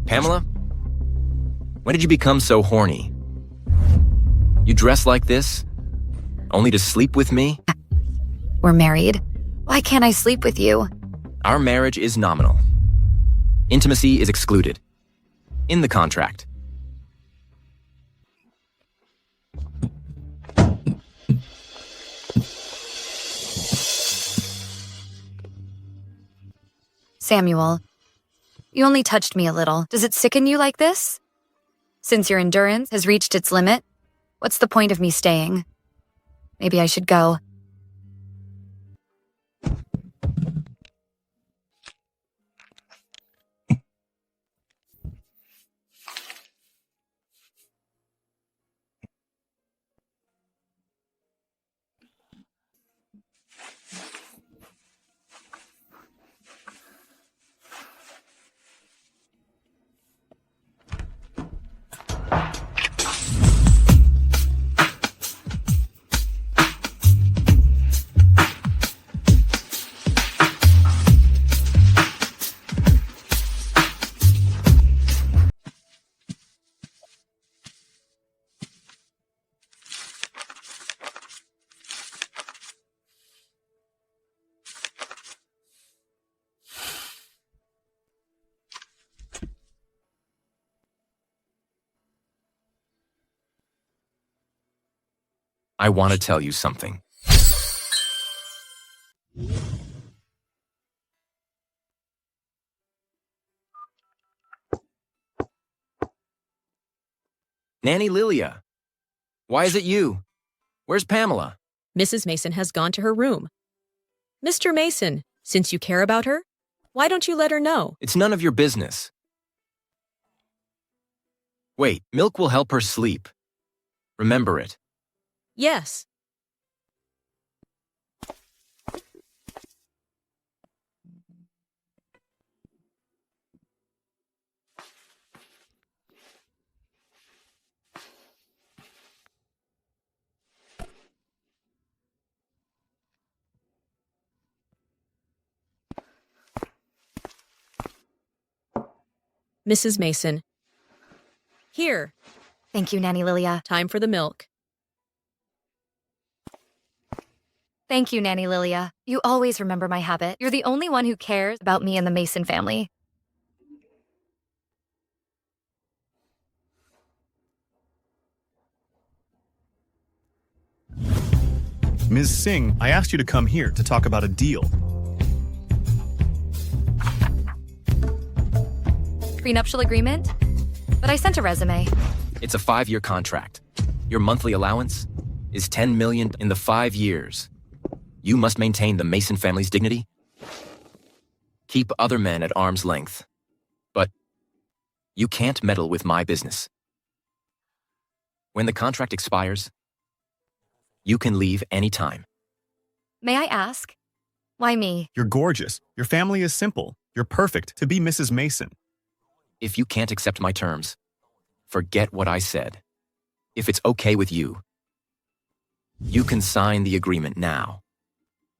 Pamela? When did you become so horny? You dress like this? Only to sleep with me? We're married. Why can't I sleep with you? Our marriage is nominal. Intimacy is excluded. In the contract. Samuel, you only touched me a little. Does it sicken you like this? Since your endurance has reached its limit, what's the point of me staying? Maybe I should go. I want to tell you something. Nanny Lilia, why is it you? Where's Pamela? Mrs. Mason has gone to her room. Mr. Mason, since you care about her, why don't you let her know? It's none of your business. Wait, milk will help her sleep. Remember it. Yes. Mrs. Mason. Here. Thank you, Nanny Lilia. Time for the milk. Thank you, Nanny Lilia. You always remember my habit. You're the only one who cares about me and the Mason family. Ms. Singh, I asked you to come here to talk about a deal. Prenuptial agreement? But I sent a resume. It's a 5-year contract. Your monthly allowance is $10 million in the 5 years. You must maintain the Mason family's dignity. Keep other men at arm's length. But you can't meddle with my business. When the contract expires, you can leave anytime. May I ask? Why me? You're gorgeous. Your family is simple. You're perfect to be Mrs. Mason. If you can't accept my terms, forget what I said. If it's okay with you, you can sign the agreement now.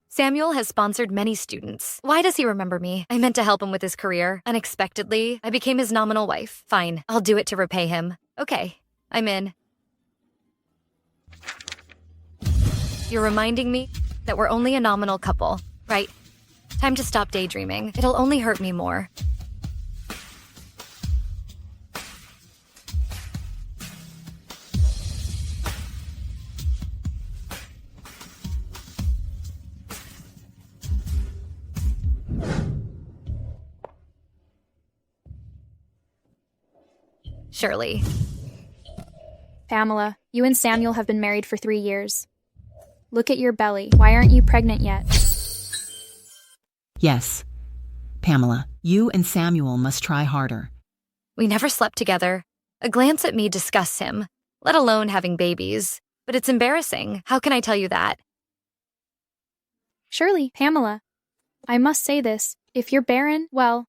Samuel has sponsored many students. Why does he remember me? I meant to help him with his career. Unexpectedly, I became his nominal wife. Fine, I'll do it to repay him. Okay, I'm in. You're reminding me that we're only a nominal couple, right? Time to stop daydreaming. It'll only hurt me more. Surely. Pamela, you and Samuel have been married for 3 years. Look at your belly. Why aren't you pregnant yet? Yes. Pamela, you and Samuel must try harder. We never slept together. A glance at me disgusts him, let alone having babies. But it's embarrassing. How can I tell you that? Surely, Pamela. I must say this. If you're barren, well,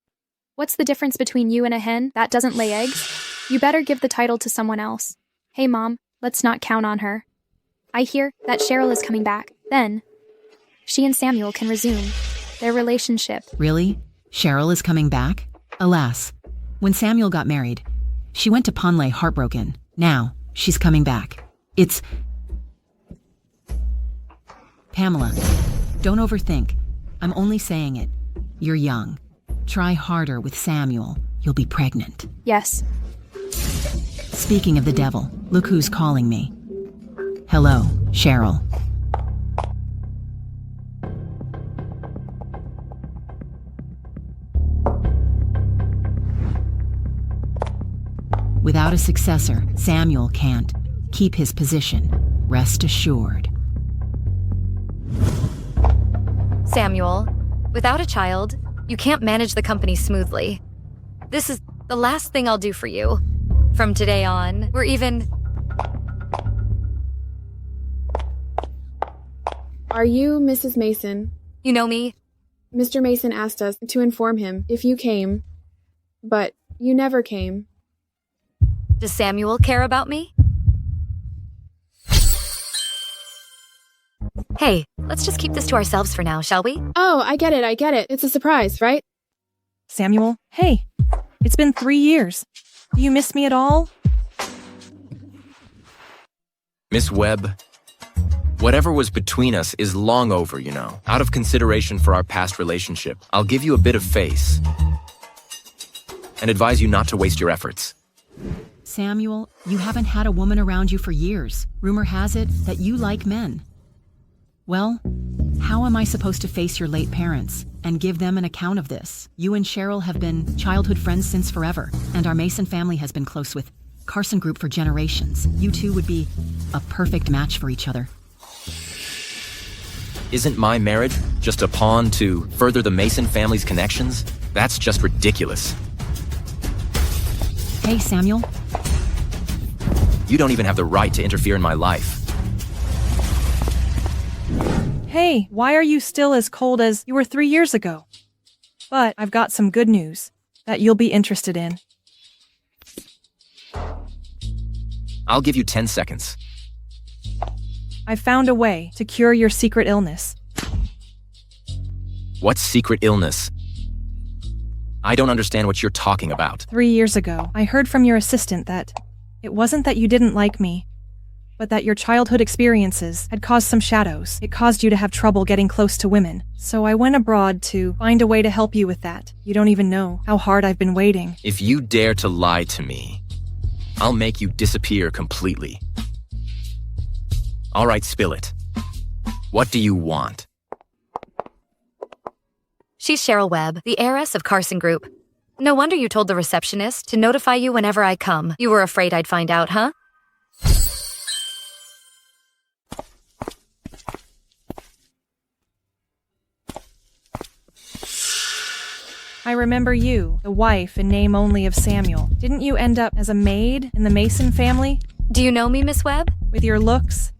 what's the difference between you and a hen that doesn't lay eggs? You better give the title to someone else. Hey, Mom, let's not count on her. I hear that Cheryl is coming back. Then, she and Samuel can resume their relationship. Really? Cheryl is coming back? Alas, When Samuel got married, she went to Ponley heartbroken. Now, she's coming back. It's... Pamela, don't overthink. I'm only saying it. You're young. Try harder with Samuel. You'll be pregnant. Yes. Speaking of the devil, look who's calling me. Hello, Cheryl. Without a successor, Samuel can't keep his position. Rest assured. Samuel, without a child, you can't manage the company smoothly. This is the last thing I'll do for you. From today on, we're even... Are you Mrs. Mason? You know me? Mr. Mason asked us to inform him if you came, but you never came. Does Samuel care about me? Hey, let's just keep this to ourselves for now, shall we? Oh, I get it. It's a surprise, right? Samuel, hey, it's been 3 years. Do you miss me at all? Miss Webb, whatever was between us is long over, you know. Out of consideration for our past relationship, I'll give you a bit of face and advise you not to waste your efforts. Samuel, you haven't had a woman around you for years. Rumor has it that you like men. Well, how am I supposed to face your late parents and give them an account of this? You and Cheryl have been childhood friends since forever, and our Mason family has been close with Carson Group for generations. You two would be a perfect match for each other. Isn't my marriage just a pawn to further the Mason family's connections? That's just ridiculous. Hey, Samuel. You don't even have the right to interfere in my life. Hey, why are you still as cold as you were 3 years ago? But I've got some good news that you'll be interested in. I'll give you 10 seconds. I've found a way to cure your secret illness. What secret illness? I don't understand what you're talking about. 3 years ago, I heard from your assistant that it wasn't that you didn't like me, but that your childhood experiences had caused some shadows. It caused you to have trouble getting close to women. So I went abroad to find a way to help you with that. You don't even know how hard I've been waiting. If you dare to lie to me, I'll make you disappear completely. All right, spill it. What do you want? She's Cheryl Webb, the heiress of Carson Group. No wonder you told the receptionist to notify you whenever I come. You were afraid I'd find out, huh? I remember you, the wife in name only of Samuel. Didn't you end up as a maid in the Mason family? Do you know me, Miss Webb? With your looks?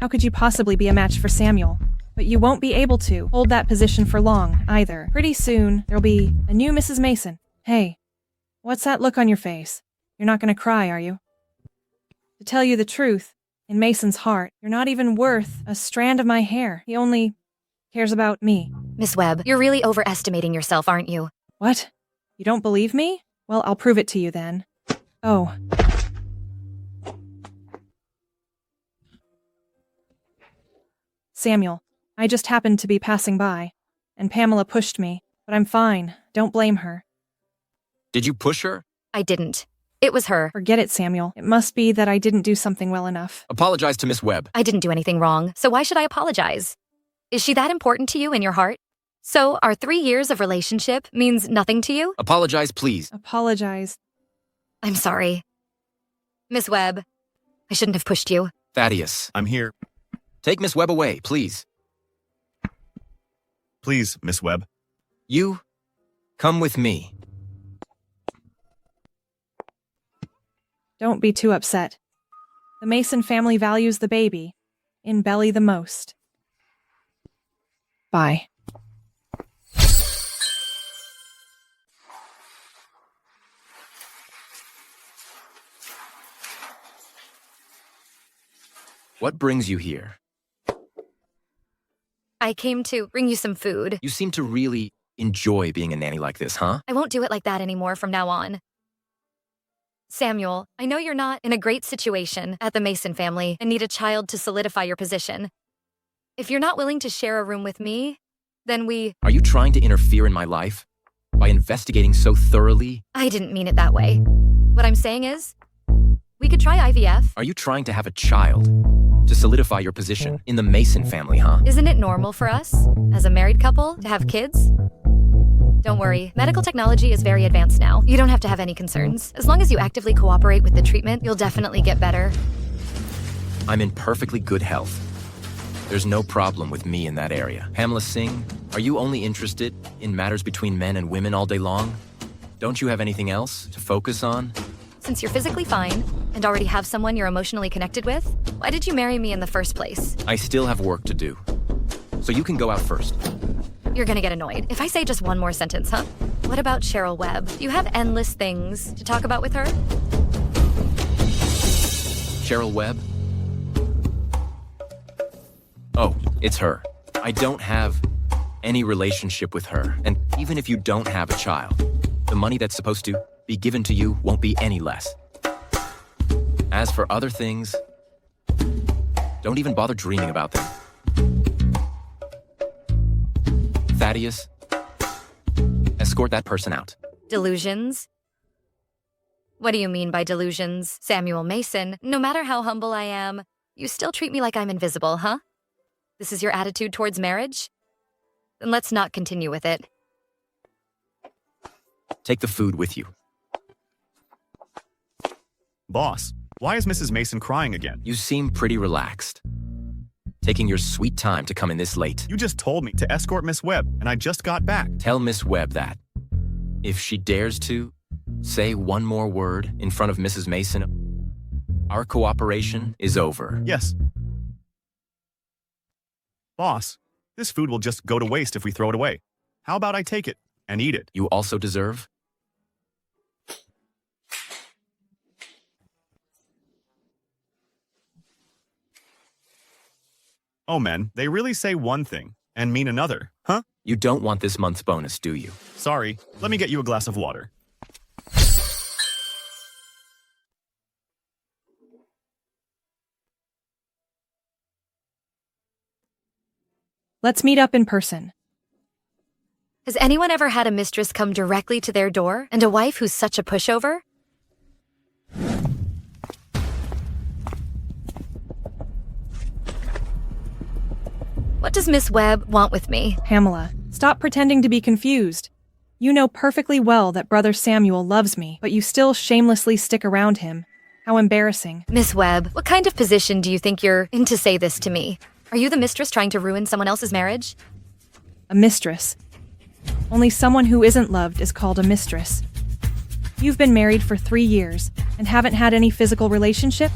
How could you possibly be a match for Samuel? But you won't be able to hold that position for long, either. Pretty soon, there'll be a new Mrs. Mason. Hey, what's that look on your face? You're not gonna cry, are you? To tell you the truth, in Mason's heart, you're not even worth a strand of my hair. He only cares about me. Miss Webb, you're really overestimating yourself, aren't you? What? You don't believe me? Well, I'll prove it to you then. Oh. Samuel, I just happened to be passing by, and Pamela pushed me, but I'm fine. Don't blame her. Did you push her? I didn't. It was her. Forget it, Samuel. It must be that I didn't do something well enough. Apologize to Miss Webb. I didn't do anything wrong, so why should I apologize? Is she that important to you in your heart? So our 3 years of relationship means nothing to you? Apologize, please. Apologize. I'm sorry. Miss Webb, I shouldn't have pushed you. Thaddeus, I'm here. take Miss Webb away, please. Please, Miss Webb. You, come with me. Don't be too upset. The Mason family values the baby in belly the most. Bye. What brings you here? I came to bring you some food. You seem to really enjoy being a nanny like this, huh? I won't do it like that anymore from now on. Samuel, I know you're not in a great situation at the Mason family and need a child to solidify your position. If you're not willing to share a room with me, then Are you trying to interfere in my life? By investigating so thoroughly? I didn't mean it that way. What I'm saying is, we could try IVF. Are you trying to have a child? To solidify your position in the Mason family, huh? Isn't it normal for us, as a married couple, to have kids? Don't worry, medical technology is very advanced now. You don't have to have any concerns. As long as you actively cooperate with the treatment, you'll definitely get better. I'm in perfectly good health. There's no problem with me in that area. Pamela Singh, are you only interested in matters between men and women all day long? Don't you have anything else to focus on? Since you're physically fine and already have someone you're emotionally connected with, why did you marry me in the first place? I still have work to do. So you can go out first. You're gonna get annoyed if I say just one more sentence, huh? What about Cheryl Webb? Do you have endless things to talk about with her? Cheryl Webb? Oh, it's her. I don't have any relationship with her. And even if you don't have a child, the money that's supposed to be given to you won't be any less. As for other things, don't even bother dreaming about them. Thaddeus, escort that person out. Delusions? What do you mean by delusions? Samuel Mason, no matter how humble I am, you still treat me like I'm invisible, huh? This is your attitude towards marriage? Then let's not continue with it. Take the food with you. Boss, why is Mrs. Mason crying again? You seem pretty relaxed. Taking your sweet time to come in this late. You just told me to escort Miss Webb, and I just got back. Tell Miss Webb that. If she dares to say one more word in front of Mrs. Mason, our cooperation is over. Yes. Boss, this food will just go to waste if we throw it away. How about I take it and eat it? You also deserve? Oh, men, they really say one thing and mean another, huh? You don't want this month's bonus, do you? Sorry, let me get you a glass of water. Let's meet up in person. Has anyone ever had a mistress come directly to their door and a wife who's such a pushover? What does Miss Webb want with me? Pamela, stop pretending to be confused. You know perfectly well that Brother Samuel loves me, but you still shamelessly stick around him. How embarrassing. Miss Webb, what kind of position do you think you're in to say this to me? Are you the mistress trying to ruin someone else's marriage? A mistress. Only someone who isn't loved is called a mistress. You've been married for 3 years and haven't had any physical relationship?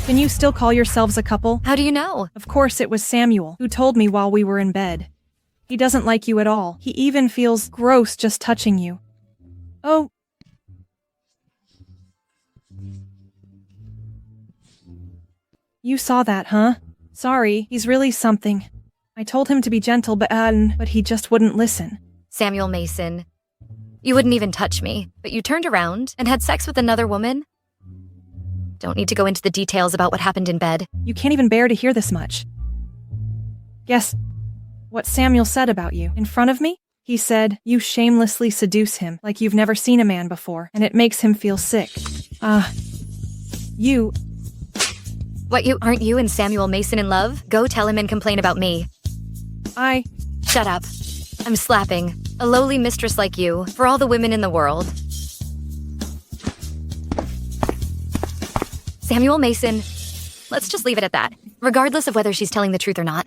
Can you still call yourselves a couple? How do you know? Of course it was Samuel who told me while we were in bed. He doesn't like you at all. He even feels gross just touching you. Oh. You saw that, huh? Sorry, he's really something. I told him to be gentle, but he just wouldn't listen. Samuel Mason, you wouldn't even touch me, but you turned around and had sex with another woman? Don't need to go into the details about what happened in bed. You can't even bear to hear this much. Guess what Samuel said about you in front of me? He said, you shamelessly seduce him like you've never seen a man before, and it makes him feel sick. You... What, aren't you and Samuel Mason in love? Go tell him and complain about me. Shut up. I'm slapping a lowly mistress like you for all the women in the world. Samuel Mason, let's just leave it at that, regardless of whether she's telling the truth or not.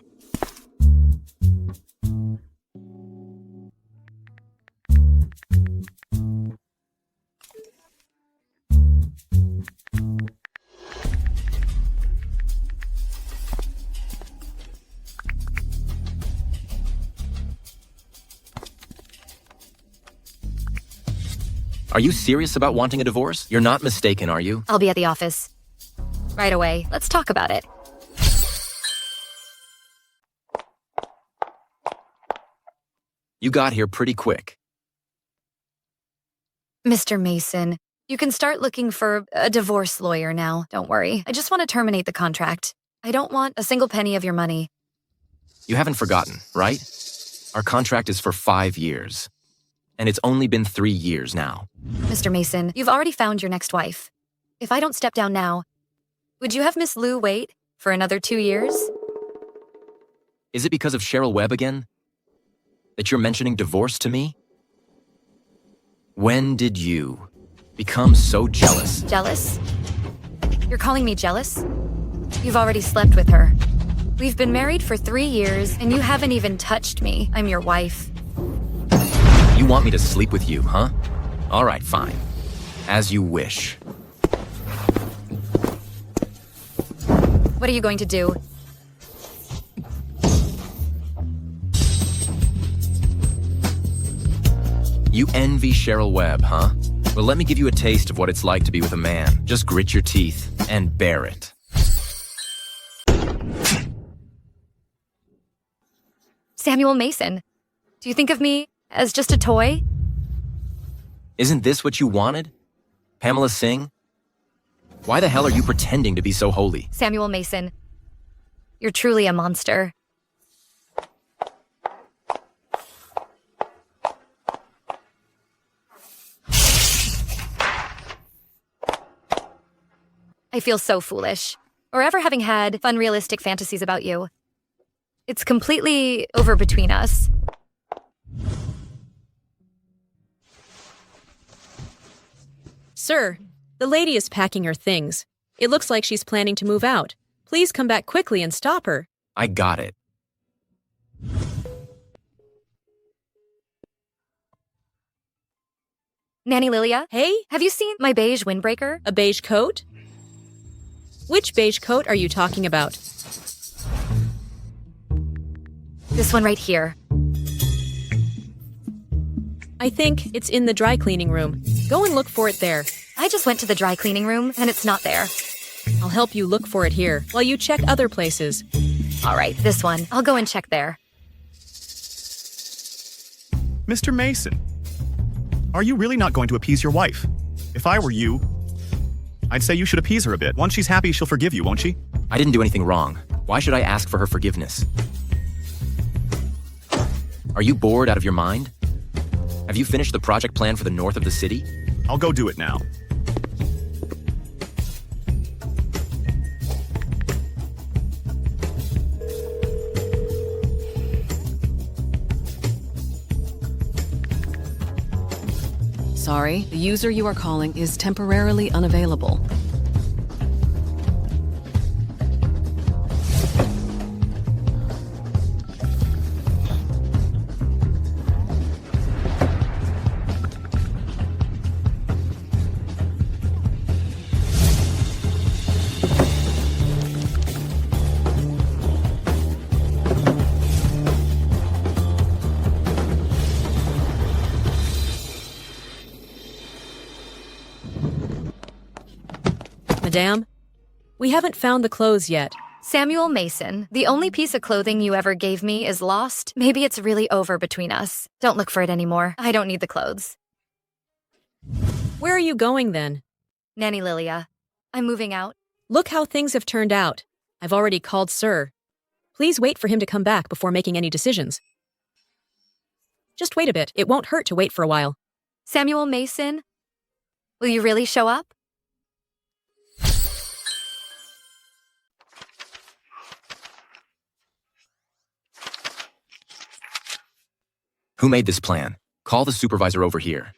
Are you serious about wanting a divorce? You're not mistaken, are you? I'll be at the office. Right away. Let's talk about it. You got here pretty quick. Mr. Mason, You can start looking for a divorce lawyer now. Don't worry. I just want to terminate the contract. I don't want a single penny of your money. You haven't forgotten, right? Our contract is for 5 years. And it's only been 3 years now. Mr. Mason, you've already found your next wife. If I don't step down now, would you have Miss Lou wait for another 2 years? Is it because of Cheryl Webb again? That you're mentioning divorce to me? When did you become so jealous? Jealous? You're calling me jealous? You've already slept with her. We've been married for 3 years, and you haven't even touched me. I'm your wife. You want me to sleep with you, huh? All right, fine. As you wish. What are you going to do? You envy Cheryl Webb, huh? Well, let me give you a taste of what it's like to be with a man. Just grit your teeth and bear it. Samuel Mason, do you think of me as just a toy? Isn't this what you wanted? Pamela Singh? Why the hell are you pretending to be so holy? Samuel Mason, you're truly a monster. I feel so foolish. Or ever having had fun, realistic fantasies about you. It's completely over between us. Sir, the lady is packing her things. It looks like she's planning to move out. Please come back quickly and stop her. I got it. Nanny Lilia? Hey, Have you seen my beige windbreaker? a beige coat? Which beige coat are you talking about? This one right here. I think it's in the dry cleaning room. Go and look for it there. I just went to the dry cleaning room, and it's not there. I'll help you look for it here while you check other places. All right, this one. I'll go and check there. Mr. Mason, are you really not going to appease your wife? If I were you, I'd say you should appease her a bit. Once she's happy, she'll forgive you, won't she? I didn't do anything wrong. Why should I ask for her forgiveness? Are you bored out of your mind? Have you finished the project plan for the north of the city? I'll go do it now. Sorry, the user you are calling is temporarily unavailable. Madame, we haven't found the clothes yet. Samuel Mason, the only piece of clothing you ever gave me is lost. Maybe it's really over between us. Don't look for it anymore. I don't need the clothes. Where are you going then? Nanny Lilia, I'm moving out. Look how things have turned out. I've already called Sir. Please wait for him to come back before making any decisions. Just wait a bit. It won't hurt to wait for a while. Samuel Mason, will you really show up? Who made this plan? Call the supervisor over here.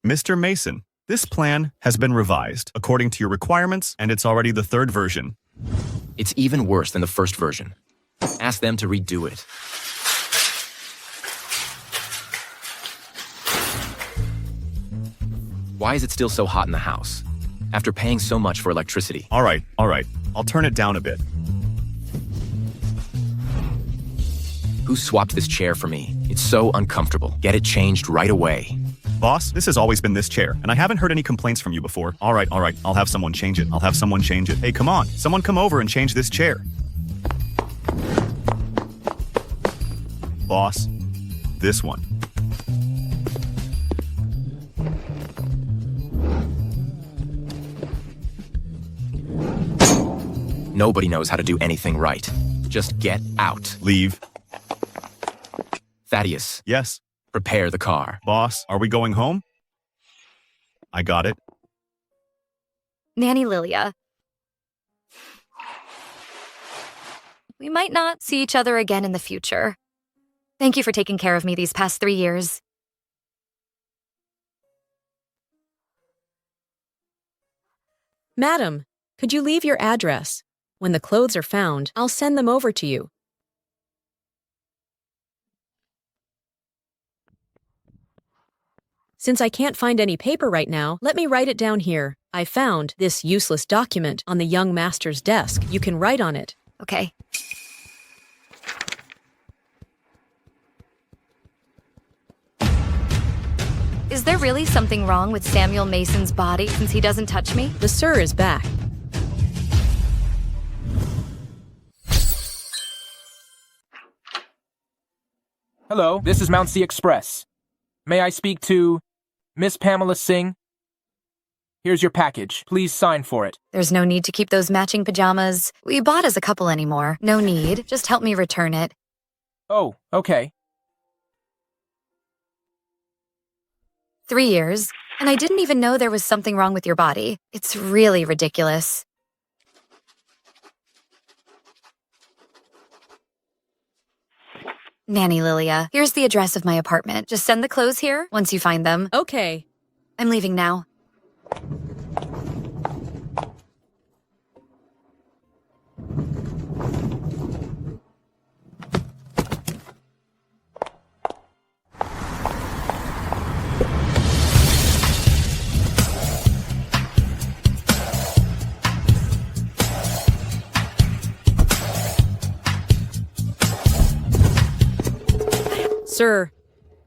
Mr. Mason, this plan has been revised according to your requirements, and it's already the 3rd version. It's even worse than the first version. Ask them to redo it. Why is it still so hot in the house? After paying so much for electricity. All right. I'll turn it down a bit. Who swapped this chair for me? It's so uncomfortable. Get it changed right away. Boss, this has always been this chair, and I haven't heard any complaints from you before. All right. I'll have someone change it. Hey, come on. Someone come over and change this chair. Boss, this one. Nobody knows how to do anything right. Just get out. Leave. Thaddeus, Yes. prepare the car. Boss, are we going home? I got it. Nanny Lilia. We might not see each other again in the future. Thank you for taking care of me these past 3 years. Madam, could you leave your address? When the clothes are found, I'll send them over to you. Since I can't find any paper right now, let me write it down here. I found this useless document on the young master's desk. You can write on it. Okay. Is there really something wrong with Samuel Mason's body since he doesn't touch me? The sir is back. Hello, this is Mount Sea Express. May I speak to Miss Pamela Singh? Here's your package. Please sign for it. There's no need to keep those matching pajamas. We bought as a couple anymore. No need. Just help me return it. Oh, okay. 3 years, and I didn't even know there was something wrong with your body. It's really ridiculous. Nanny Lilia, here's the address of my apartment. Just send the clothes here once you find them. Okay. I'm leaving now. Sir,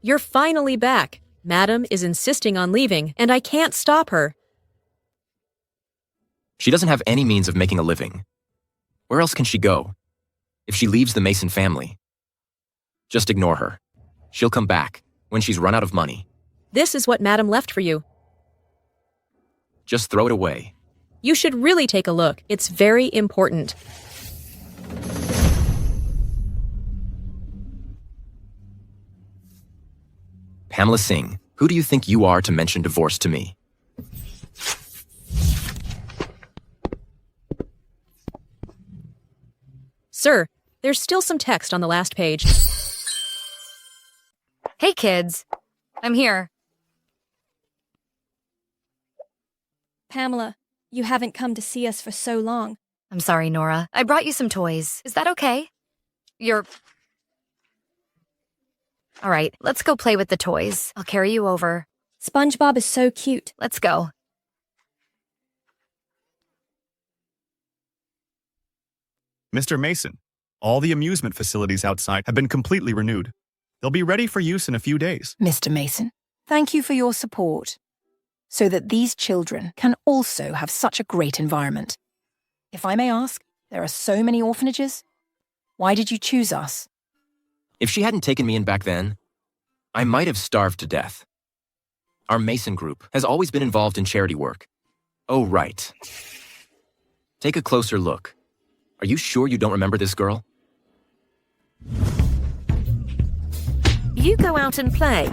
you're finally back. Madam is insisting on leaving, and I can't stop her. She doesn't have any means of making a living. Where else can she go? If she leaves the Mason family, just ignore her. She'll come back when she's run out of money. This is what Madam left for you. Just throw it away. You should really take a look. It's very important. Pamela Singh, who do you think you are to mention divorce to me? Sir, there's still some text on the last page. Hey, kids. I'm here. Pamela, you haven't come to see us for so long. I'm sorry, Nora. I brought you some toys. Is that okay? All right, let's go play with the toys. I'll carry you over. SpongeBob is so cute. Let's go. Mr. Mason, all the amusement facilities outside have been completely renewed. They'll be ready for use in a few days. Mr. Mason, thank you for your support, so that these children can also have such a great environment. If I may ask, there are so many orphanages. Why did you choose us? If she hadn't taken me in back then, I might have starved to death. Our Mason group has always been involved in charity work. Oh, right. Take a closer look. Are you sure you don't remember this girl? You go out and play.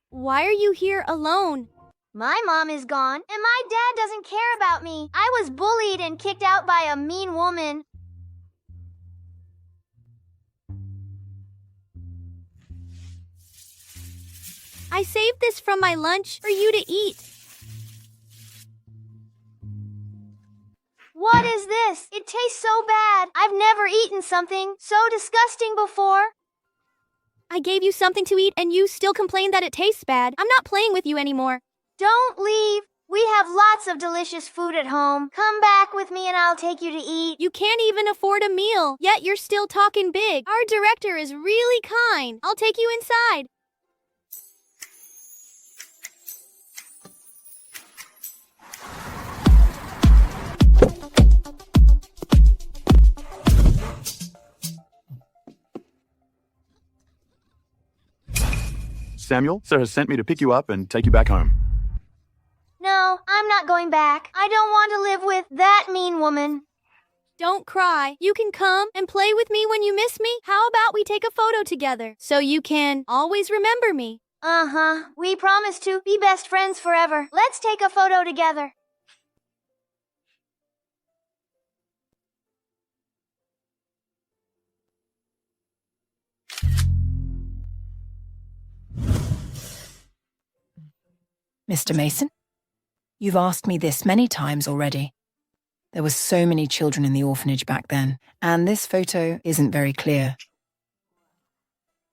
Why are you here alone? My mom is gone, and my dad doesn't care about me. I was bullied and kicked out by a mean woman. I saved this from my lunch for you to eat. What is this? It tastes so bad. I've never eaten something so disgusting before. I gave you something to eat and you still complain that it tastes bad. I'm not playing with you anymore. Don't leave. We have lots of delicious food at home. Come back with me and I'll take you to eat. You can't even afford a meal, yet you're still talking big. Our director is really kind. I'll take you inside. Samuel. Sir has sent me to pick you up and take you back home. No, I'm not going back. I don't want to live with that mean woman. Don't cry. You can come and play with me when you miss me. How about we take a photo together so you can always remember me? Uh-huh. We promise to be best friends forever. Let's take a photo together. Mr. Mason, you've asked me this many times already. There were so many children in the orphanage back then, and this photo isn't very clear.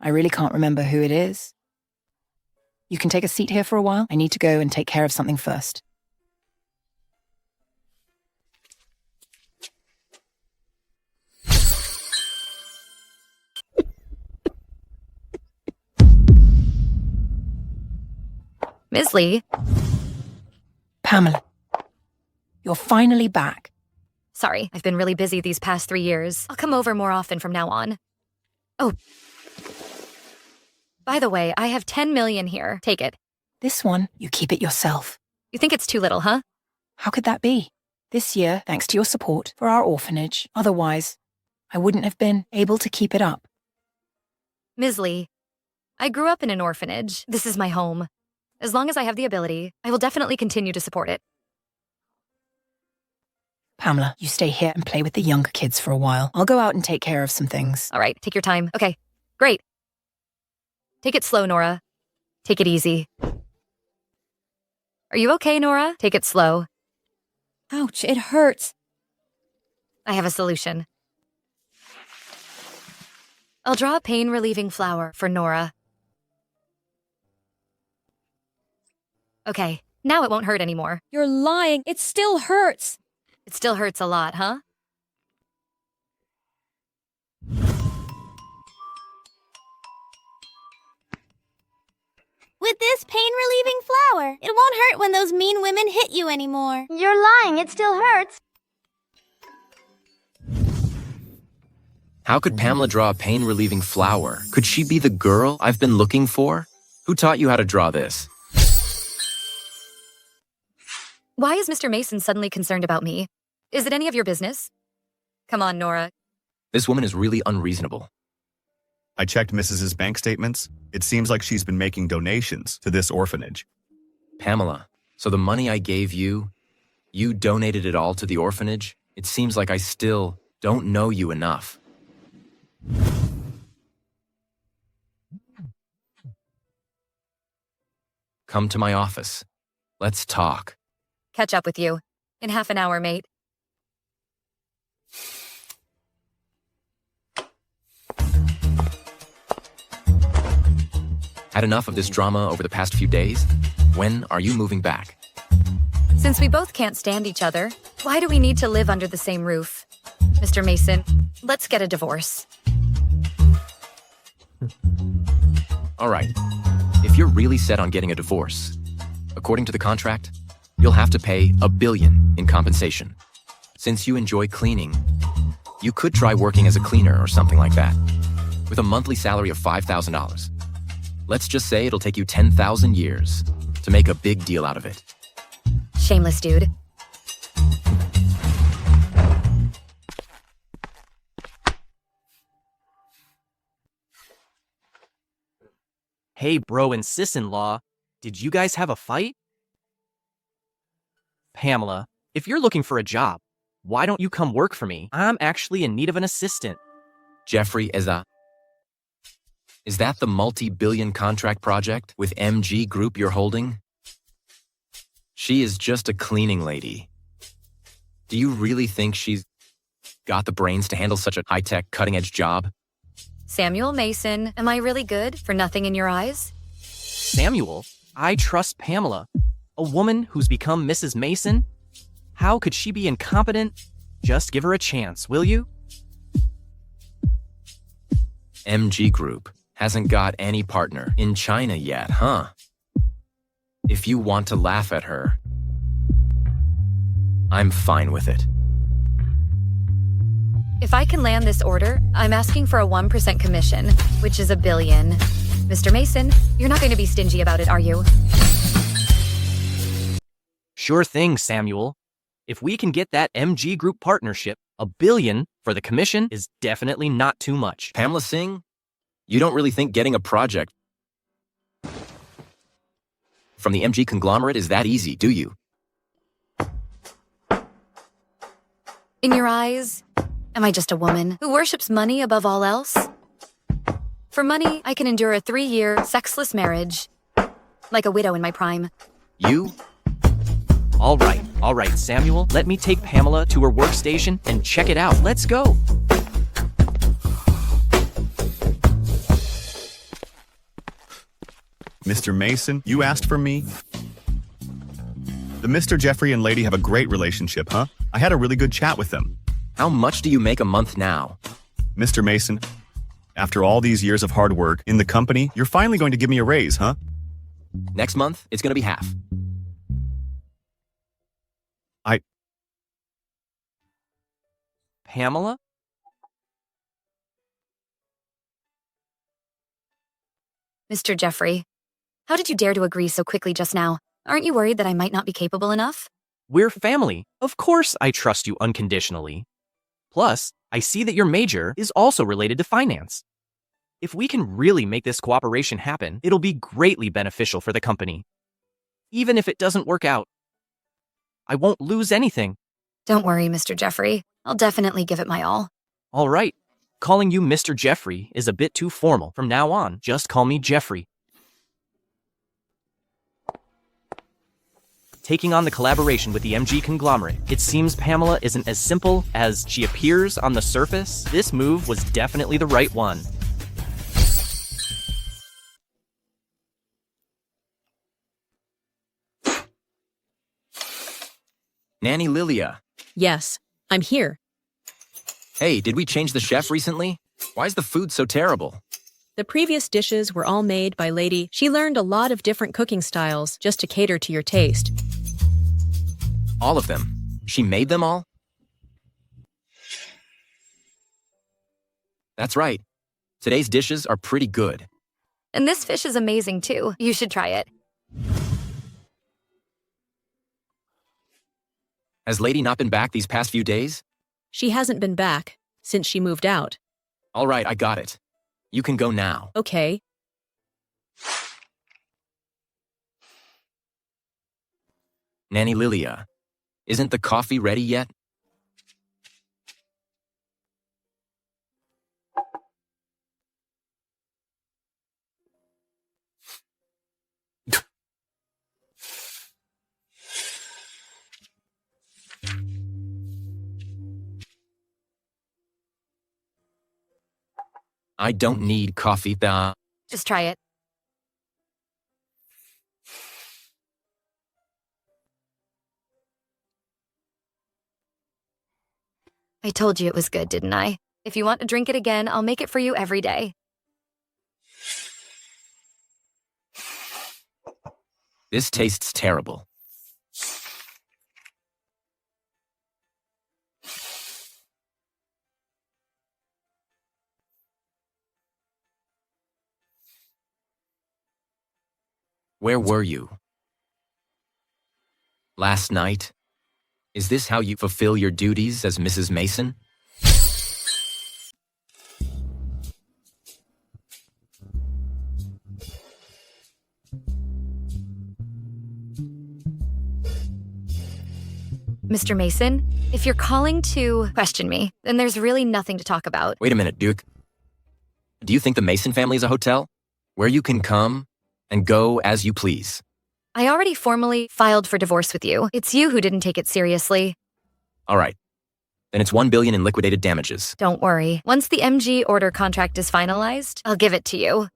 I really can't remember who it is. You can take a seat here for a while. I need to go and take care of something first. Ms. Lee. Pamela, you're finally back. Sorry, I've been really busy these past 3 years. I'll come over more often from now on. Oh. By the way, I have 10 million here. Take it. This one, you keep it yourself. You think it's too little, huh? How could that be? This year, thanks to your support for our orphanage. Otherwise, I wouldn't have been able to keep it up. Ms. Lee, I grew up in an orphanage. This is my home. As long as I have the ability, I will definitely continue to support it. Pamela, you stay here and play with the younger kids for a while. I'll go out and take care of some things. All right, take your time. Okay, great. Take it slow, Nora. Take it easy. Are you okay, Nora? Take it slow. Ouch, it hurts. I have a solution. I'll draw a pain-relieving flower for Nora. Okay, now it won't hurt anymore. You're lying. It still hurts. It still hurts a lot, huh? With this pain-relieving flower, it won't hurt when those mean women hit you anymore. You're lying. It still hurts. How could Pamela draw a pain-relieving flower? Could she be the girl I've been looking for? Who taught you how to draw this? Why is Mr. Mason suddenly concerned about me? Is it any of your business? Come on, Nora. This woman is really unreasonable. I checked Mrs.'s bank statements. It seems like she's been making donations to this orphanage. Pamela, so the money I gave you, you donated it all to the orphanage? It seems like I still don't know you enough. Come to my office. Let's talk. Catch up with you. In half an hour, mate. Had enough of this drama over the past few days? When are you moving back? Since we both can't stand each other, why do we need to live under the same roof? Mr. Mason, let's get a divorce. All right. If you're really set on getting a divorce, according to the contract, you'll have to pay $1 billion in compensation. Since you enjoy cleaning, you could try working as a cleaner or something like that, with a monthly salary of $5,000. Let's just say it'll take you 10,000 years to make a big deal out of it. Shameless dude. Hey, bro and sis-in-law, did you guys have a fight? Pamela, if you're looking for a job, why don't you come work for me? I'm actually in need of an assistant. Jeffrey, is that the multi-billion contract project with MG Group you're holding? She is just a cleaning lady. Do you really think she's got the brains to handle such a high-tech, cutting-edge job? Samuel Mason, am I really good for nothing in your eyes? Samuel, I trust Pamela. A woman who's become Mrs. Mason? How could she be incompetent? Just give her a chance, will you? MG Group hasn't got any partner in China yet, huh? If you want to laugh at her, I'm fine with it. If I can land this order, I'm asking for a 1% commission, which is $1 billion. Mr. Mason, you're not going to be stingy about it, are you? Sure thing, Samuel. If we can get that MG Group partnership, $1 billion for the commission is definitely not too much. Pamela Singh, you don't really think getting a project from the MG conglomerate is that easy, do you? In your eyes, am I just a woman who worships money above all else? For money, I can endure a 3-year, sexless marriage, like a widow in my prime. You? All right, Samuel. Let me take Pamela to her workstation and check it out. Let's go. Mr. Mason, you asked for me? The Mr. Jeffrey and lady have a great relationship, huh? I had a really good chat with them. How much do you make a month now? Mr. Mason, after all these years of hard work in the company, you're finally going to give me a raise, huh? Next month, it's going to be half. Pamela? Mr. Jeffrey, how did you dare to agree so quickly just now? Aren't you worried that I might not be capable enough? We're family. Of course I trust you unconditionally. Plus, I see that your major is also related to finance. If we can really make this cooperation happen, it'll be greatly beneficial for the company. Even if it doesn't work out, I won't lose anything. Don't worry, Mr. Jeffrey. I'll definitely give it my all. All right. Calling you Mr. Jeffrey is a bit too formal. From now on, just call me Jeffrey. Taking on the collaboration with the MG conglomerate, it seems Pamela isn't as simple as she appears on the surface. This move was definitely the right one. Nanny Lilia. Yes, I'm here. Hey, did we change the chef recently? Why is the food so terrible? The previous dishes were all made by Lady. She learned a lot of different cooking styles just to cater to your taste. All of them? She made them all? That's right. Today's dishes are pretty good. And this fish is amazing too. You should try it. Has Lady not been back these past few days? She hasn't been back since she moved out. All right, I got it. You can go now. Okay. Nanny Lilia, isn't the coffee ready yet? I don't need coffee. Just try it. I told you it was good, didn't I? If you want to drink it again, I'll make it for you every day. This tastes terrible. Where were you? Last night? Is this how you fulfill your duties as Mrs. Mason? Mr. Mason, if you're calling to question me, then there's really nothing to talk about. Wait a minute, Duke. Do you think the Mason family is a hotel? Where you can come and go as you please? I already formally filed for divorce with you. It's you who didn't take it seriously. All right. Then it's $1 billion in liquidated damages. Don't worry. Once the MG order contract is finalized, I'll give it to you.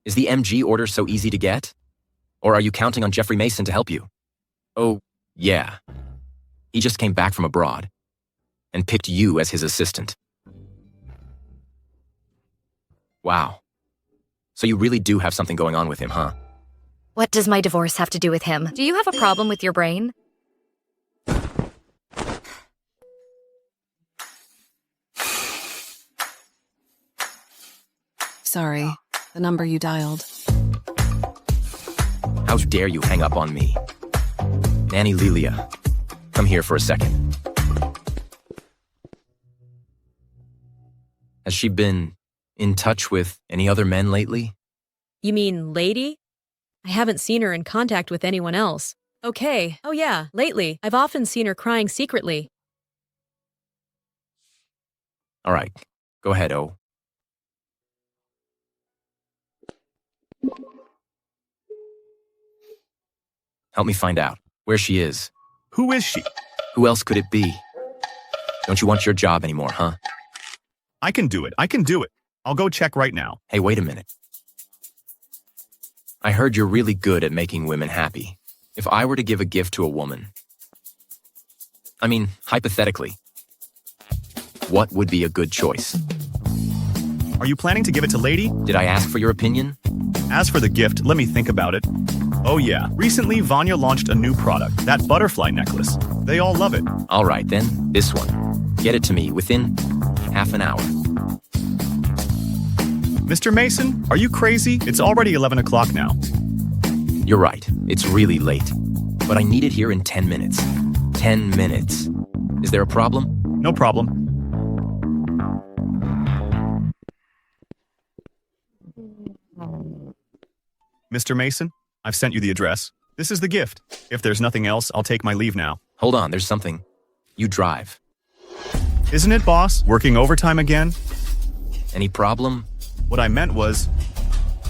Is the MG order so easy to get? Or are you counting on Jeffrey Mason to help you? Oh, yeah. He just came back from abroad and picked you as his assistant. Wow. So you really do have something going on with him, huh? What does my divorce have to do with him? Do you have a problem with your brain? Sorry. The number you dialed. How dare you hang up on me? Nanny Lilia, come here for a second. Has she been in touch with any other men lately? You mean lady? I haven't seen her in contact with anyone else. Okay. Oh yeah, lately. I've often seen her crying secretly. All right, go ahead, O. Help me find out where she is. Who is she? Who else could it be? Don't you want your job anymore, huh? I can do it. I can do it. I'll go check right now. Hey, wait a minute. I heard you're really good at making women happy. If I were to give a gift to a woman, I mean, hypothetically, what would be a good choice? Are you planning to give it to Lady? Did I ask for your opinion? As for the gift, let me think about it. Oh yeah, recently Vanya launched a new product, that butterfly necklace. They all love it. All right then, this one. Get it to me within half an hour. Mr. Mason, are you crazy? It's already 11 o'clock now. You're right, it's really late. But I need it here in 10 minutes. 10 minutes. Is there a problem? No problem. Mr. Mason, I've sent you the address. This is the gift. If there's nothing else, I'll take my leave now. Hold on, there's something. You drive. Isn't it, boss? Working overtime again? Any problem? What I meant was,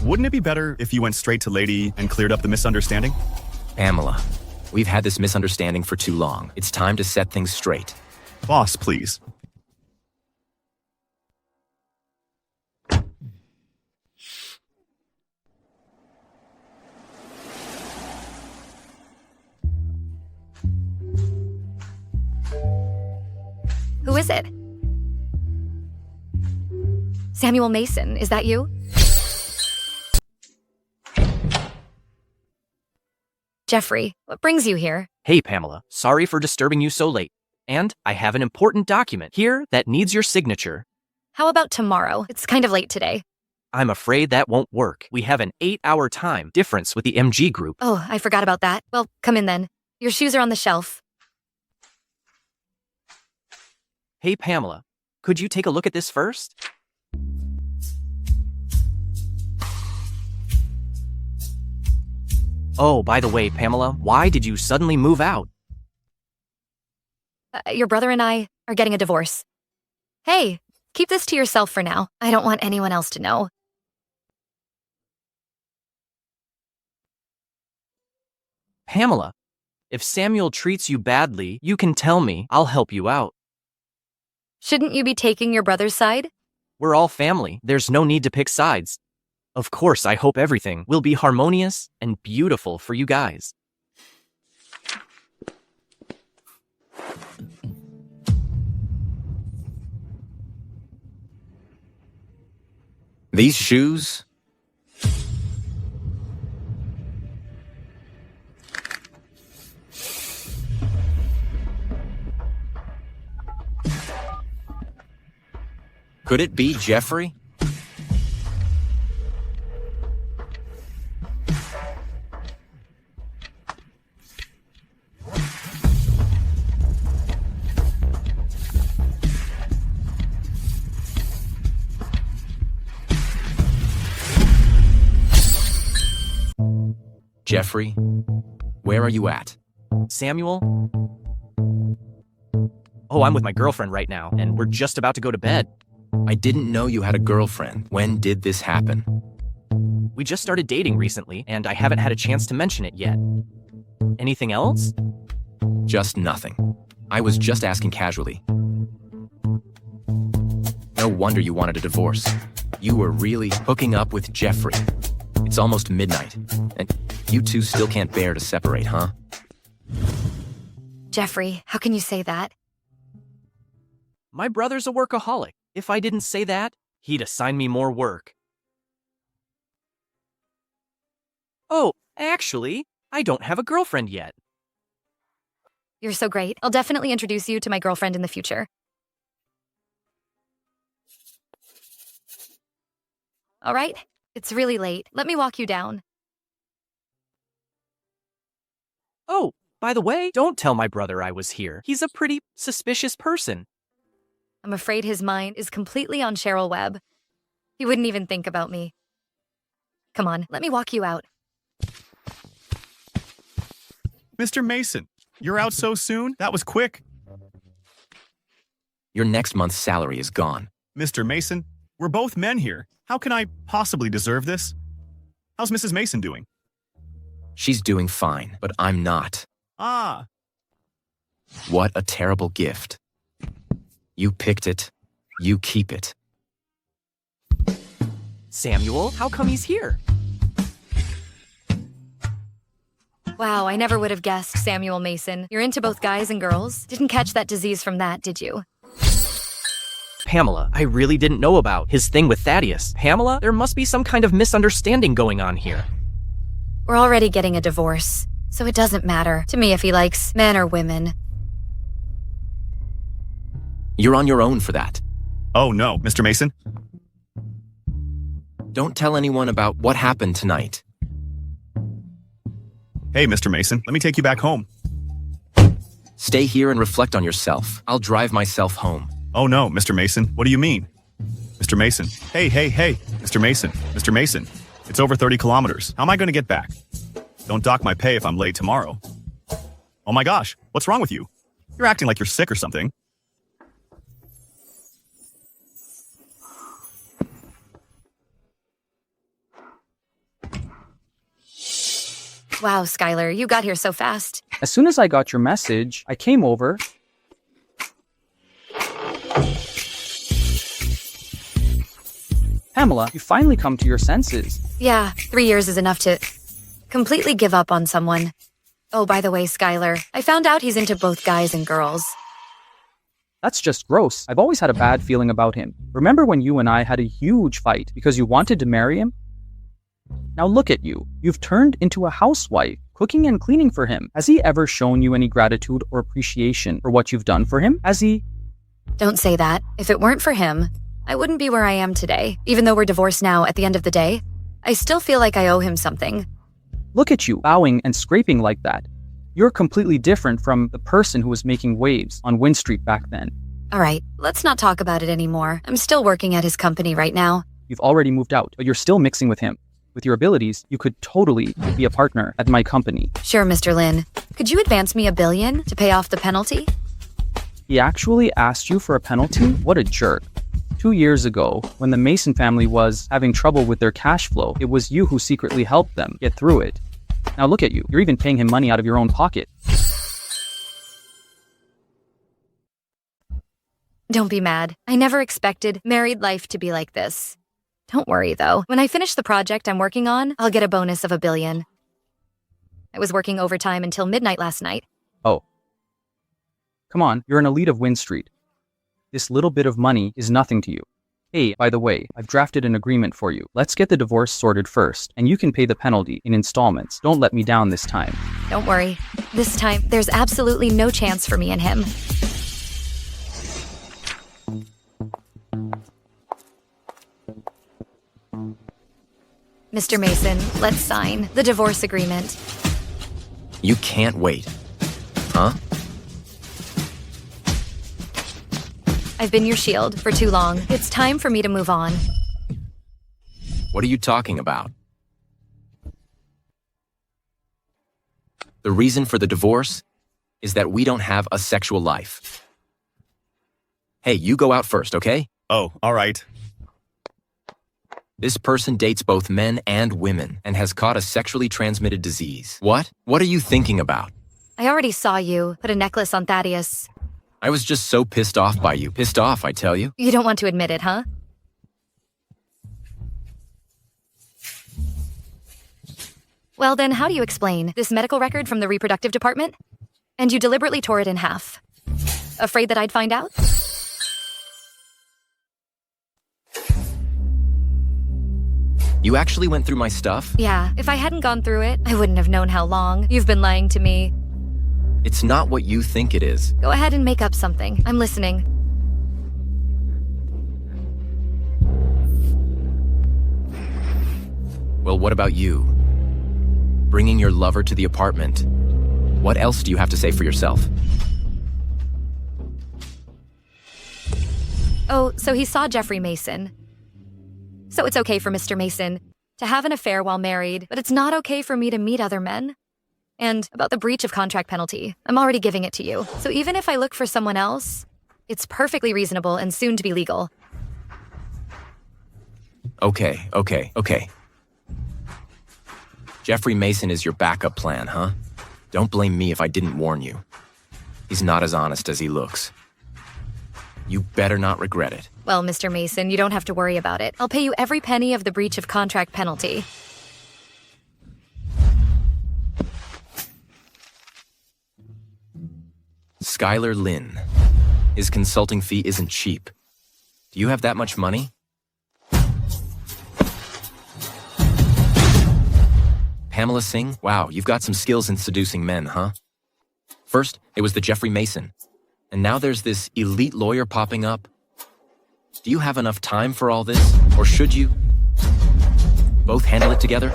wouldn't it be better if you went straight to Lady and cleared up the misunderstanding? Pamela, we've had this misunderstanding for too long. It's time to set things straight. Boss, please. Who is it? Samuel Mason, is that you? Jeffrey, what brings you here? Hey, Pamela. Sorry for disturbing you so late. And I have an important document here that needs your signature. How about tomorrow? It's kind of late today. I'm afraid that won't work. We have an 8-hour time difference with the MG group. Oh, I forgot about that. Well, come in then. Your shoes are on the shelf. Hey, Pamela. Could you take a look at this first? Oh, by the way, Pamela, why did you suddenly move out? Your brother and I are getting a divorce. Hey, keep this to yourself for now. I don't want anyone else to know. Pamela, if Samuel treats you badly, you can tell me. I'll help you out. Shouldn't you be taking your brother's side? We're all family. There's no need to pick sides. Of course, I hope everything will be harmonious and beautiful for you guys. These shoes? Could it be Jeffrey? Jeffrey, where are you at? Samuel? Oh, I'm with my girlfriend right now, and we're just about to go to bed. I didn't know you had a girlfriend. When did this happen? We just started dating recently, and I haven't had a chance to mention it yet. Anything else? Just nothing. I was just asking casually. No wonder you wanted a divorce. You were really hooking up with Jeffrey. It's almost midnight, and you two still can't bear to separate, huh? Jeffrey, how can you say that? My brother's a workaholic. If I didn't say that, he'd assign me more work. Oh, actually, I don't have a girlfriend yet. You're so great. I'll definitely introduce you to my girlfriend in the future. All right, It's really late. Let me walk you down. Oh, by the way, don't tell my brother I was here. He's a pretty suspicious person. I'm afraid his mind is completely on Cheryl Webb. He wouldn't even think about me. Come on, let me walk you out. Mr. Mason, you're out so soon? That was quick. Your next month's salary is gone. Mr. Mason, we're both men here. How can I possibly deserve this? How's Mrs. Mason doing? She's doing fine, but I'm not. Ah. What a terrible gift. You picked it. You keep it. Samuel, how come he's here? Wow, I never would have guessed, Samuel Mason. You're into both guys and girls? Didn't catch that disease from that, did you? Pamela, I really didn't know about his thing with Thaddeus. Pamela, there must be some kind of misunderstanding going on here. We're already getting a divorce, so it doesn't matter to me if he likes men or women. You're on your own for that. Oh no, Mr. Mason. Don't tell anyone about what happened tonight. Hey, Mr. Mason, let me take you back home. Stay here and reflect on yourself. I'll drive myself home. Oh no, Mr. Mason, what do you mean? Mr. Mason, hey, Mr. Mason, Mr. Mason, it's over 30 kilometers. How am I going to get back? Don't dock my pay if I'm late tomorrow. Oh my gosh, what's wrong with you? You're acting like you're sick or something. Wow, Skylar, you got here so fast. As soon as I got your message, I came over. Pamela, you finally come to your senses. Yeah, 3 years is enough to completely give up on someone. Oh, by the way, Skylar, I found out he's into both guys and girls. That's just gross. I've always had a bad feeling about him. Remember when you and I had a huge fight because you wanted to marry him? Now look at you. You've turned into a housewife, cooking and cleaning for him. Has he ever shown you any gratitude or appreciation for what you've done for him? Has he? Don't say that. If it weren't for him, I wouldn't be where I am today. Even though we're divorced now, at the end of the day, I still feel like I owe him something. Look at you, bowing and scraping like that. You're completely different from the person who was making waves on Wynn Street back then. All right, let's not talk about it anymore. I'm still working at his company right now. You've already moved out, but you're still mixing with him. With your abilities, you could totally be a partner at my company. Sure, Mr. Lin. Could you advance me $1 billion to pay off the penalty? He actually asked you for a penalty? What a jerk. 2 years ago, when the Mason family was having trouble with their cash flow, it was you who secretly helped them get through it. Now look at you. You're even paying him money out of your own pocket. Don't be mad. I never expected married life to be like this. Don't worry, though. When I finish the project I'm working on, I'll get a bonus of $1 billion. I was working overtime until midnight last night. Oh. Come on, you're an elite of Wynn Street. This little bit of money is nothing to you. Hey, by the way, I've drafted an agreement for you. Let's get the divorce sorted first, and you can pay the penalty in installments. Don't let me down this time. Don't worry. This time, there's absolutely no chance for me and him. Mr. Mason, let's sign the divorce agreement. You can't wait. Huh? I've been your shield for too long. It's time for me to move on. What are you talking about? The reason for the divorce is that we don't have a sexual life. Hey, you go out first, okay? Oh, all right. This person dates both men and women and has caught a sexually transmitted disease. What? What are you thinking about? I already saw you put a necklace on Thaddeus. I was just so pissed off by you. Pissed off, I tell you. You don't want to admit it, huh? Well then, how do you explain this medical record from the reproductive department? And you deliberately tore it in half. Afraid that I'd find out? You actually went through my stuff? Yeah, if I hadn't gone through it, I wouldn't have known how long. You've been lying to me. It's not what you think it is. Go ahead and make up something. I'm listening. Well, what about you? Bringing your lover to the apartment. What else do you have to say for yourself? Oh, so he saw Jeffrey Mason. So it's okay for Mr. Mason to have an affair while married, but it's not okay for me to meet other men? And about the breach of contract penalty, I'm already giving it to you. So even if I look for someone else, it's perfectly reasonable and soon to be legal. Okay. Jeffrey Mason is your backup plan, huh? Don't blame me if I didn't warn you. He's not as honest as he looks. You better not regret it. Well, Mr. Mason, you don't have to worry about it. I'll pay you every penny of the breach of contract penalty. Skylar Lynn. His consulting fee isn't cheap. Do you have that much money? Pamela Singh? Wow, you've got some skills in seducing men, huh? First, it was the Jeffrey Mason. And now there's this elite lawyer popping up. Do you have enough time for all this? Or should you both handle it together?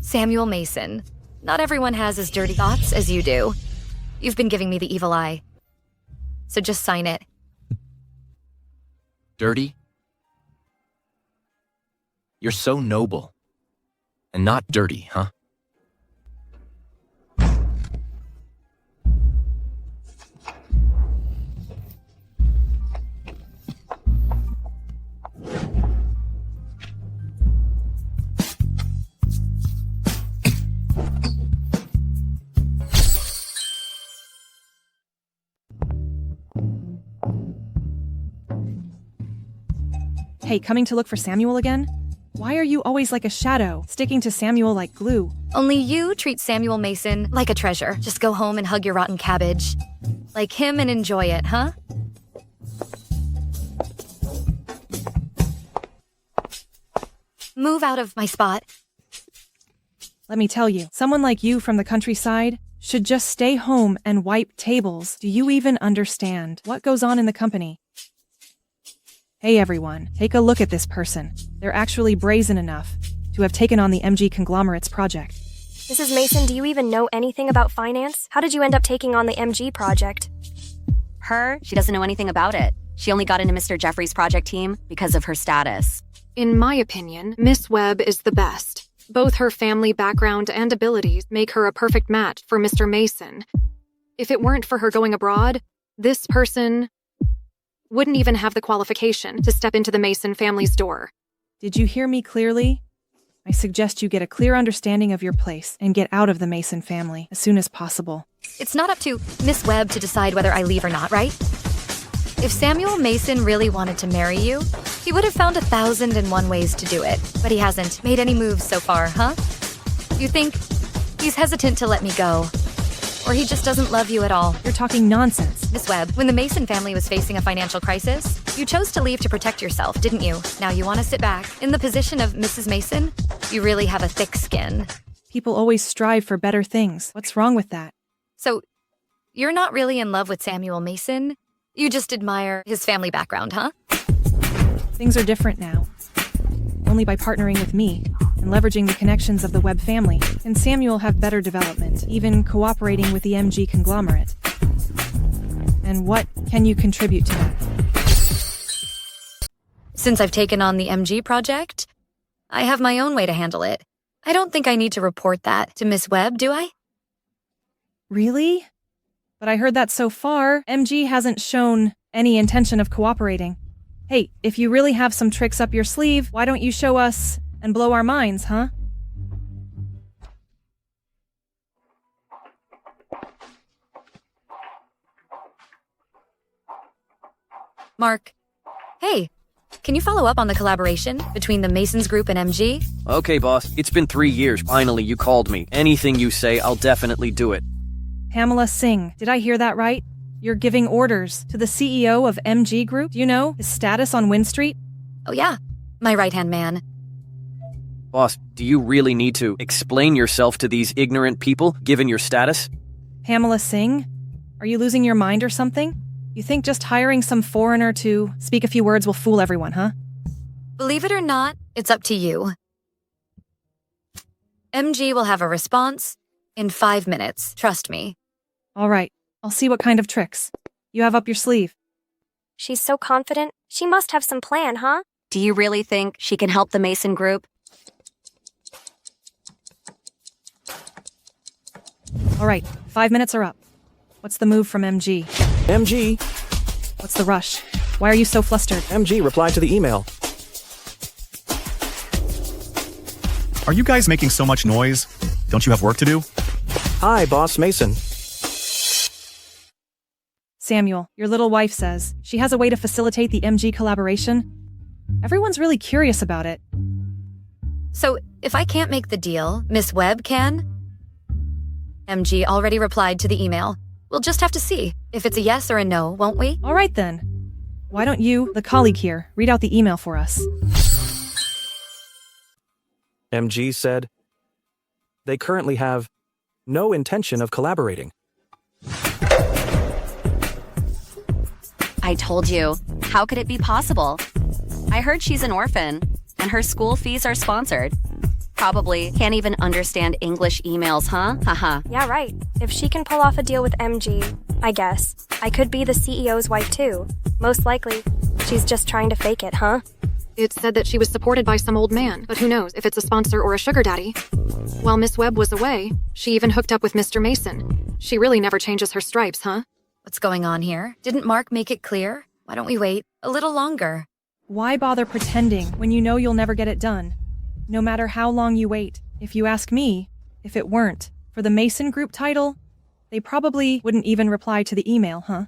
Samuel Mason. Not everyone has as dirty thoughts as you do. You've been giving me the evil eye. So just sign it. Dirty? You're so noble. And not dirty, huh? Hey, coming to look for Samuel again? Why are you always like a shadow, sticking to Samuel like glue? Only you treat Samuel Mason like a treasure. Just go home and hug your rotten cabbage. Like him and enjoy it, huh? Move out of my spot. Let me tell you, someone like you from the countryside should just stay home and wipe tables. Do you even understand what goes on in the company? Hey everyone, take a look at this person. They're actually brazen enough to have taken on the MG Conglomerates project. Mrs. Mason, do you even know anything about finance? How did you end up taking on the MG project? She doesn't know anything about it. She only got into Mr. Jeffrey's project team because of her status. In my opinion, Miss Webb is the best. Both her family background and abilities make her a perfect match for Mr. Mason. If it weren't for her going abroad, this person wouldn't even have the qualification to step into the Mason family's door. Did you hear me clearly? I suggest you get a clear understanding of your place and get out of the Mason family as soon as possible. It's not up to Miss Webb to decide whether I leave or not, right? If Samuel Mason really wanted to marry you, he would have found 1,001 ways to do it, but he hasn't made any moves so far, huh? You think he's hesitant to let me go? Or he just doesn't love you at all? You're talking nonsense. Miss Webb, when the Mason family was facing a financial crisis, you chose to leave to protect yourself, didn't you? Now you want to sit back. In the position of Mrs. Mason, you really have a thick skin. People always strive for better things. What's wrong with that? So, you're not really in love with Samuel Mason? You just admire his family background, huh? Things are different now. Only by partnering with me and leveraging the connections of the Webb family can Samuel have better development, even cooperating with the MG conglomerate. And what can you contribute to that? Since I've taken on the MG project, I have my own way to handle it. I don't think I need to report that to Miss Webb, do I? Really? But I heard that so far, MG hasn't shown any intention of cooperating. Hey, if you really have some tricks up your sleeve, why don't you show us and blow our minds, huh? Mark, hey, can you follow up on the collaboration between the Masons Group and MG? Okay, boss. It's been 3 years. Finally, you called me. Anything you say, I'll definitely do it. Pamela Singh, did I hear that right? You're giving orders to the CEO of MG Group? Do you know his status on Wynn Street? Oh yeah, my right-hand man. Boss, do you really need to explain yourself to these ignorant people, given your status? Pamela Singh? Are you losing your mind or something? You think just hiring some foreigner to speak a few words will fool everyone, huh? Believe it or not, it's up to you. MG will have a response in 5 minutes, trust me. All right, I'll see what kind of tricks you have up your sleeve. She's so confident. She must have some plan, huh? Do you really think she can help the Mason group? All right, 5 minutes are up. What's the move from MG? MG? What's the rush? Why are you so flustered? MG replied to the email. Are you guys making so much noise? Don't you have work to do? Hi, Boss Mason. Samuel, your little wife says she has a way to facilitate the MG collaboration. Everyone's really curious about it. So, if I can't make the deal, Miss Webb can? MG already replied to the email. We'll just have to see if it's a yes or a no, won't we? All right then. Why don't you, the colleague here, read out the email for us? MG said, they currently have no intention of collaborating. I told you. How could it be possible? I heard she's an orphan, and her school fees are sponsored. Probably can't even understand English emails, huh? Haha. Yeah, right. If she can pull off a deal with MG, I guess. I could be the CEO's wife too. Most likely. She's just trying to fake it, huh? It said that she was supported by some old man, but who knows if it's a sponsor or a sugar daddy. While Miss Webb was away, she even hooked up with Mr. Mason. She really never changes her stripes, huh? What's going on here? Didn't Mark make it clear? Why don't we wait a little longer? Why bother pretending when you know you'll never get it done? No matter how long you wait, if you ask me, if it weren't for the Mason Group title, they probably wouldn't even reply to the email, huh?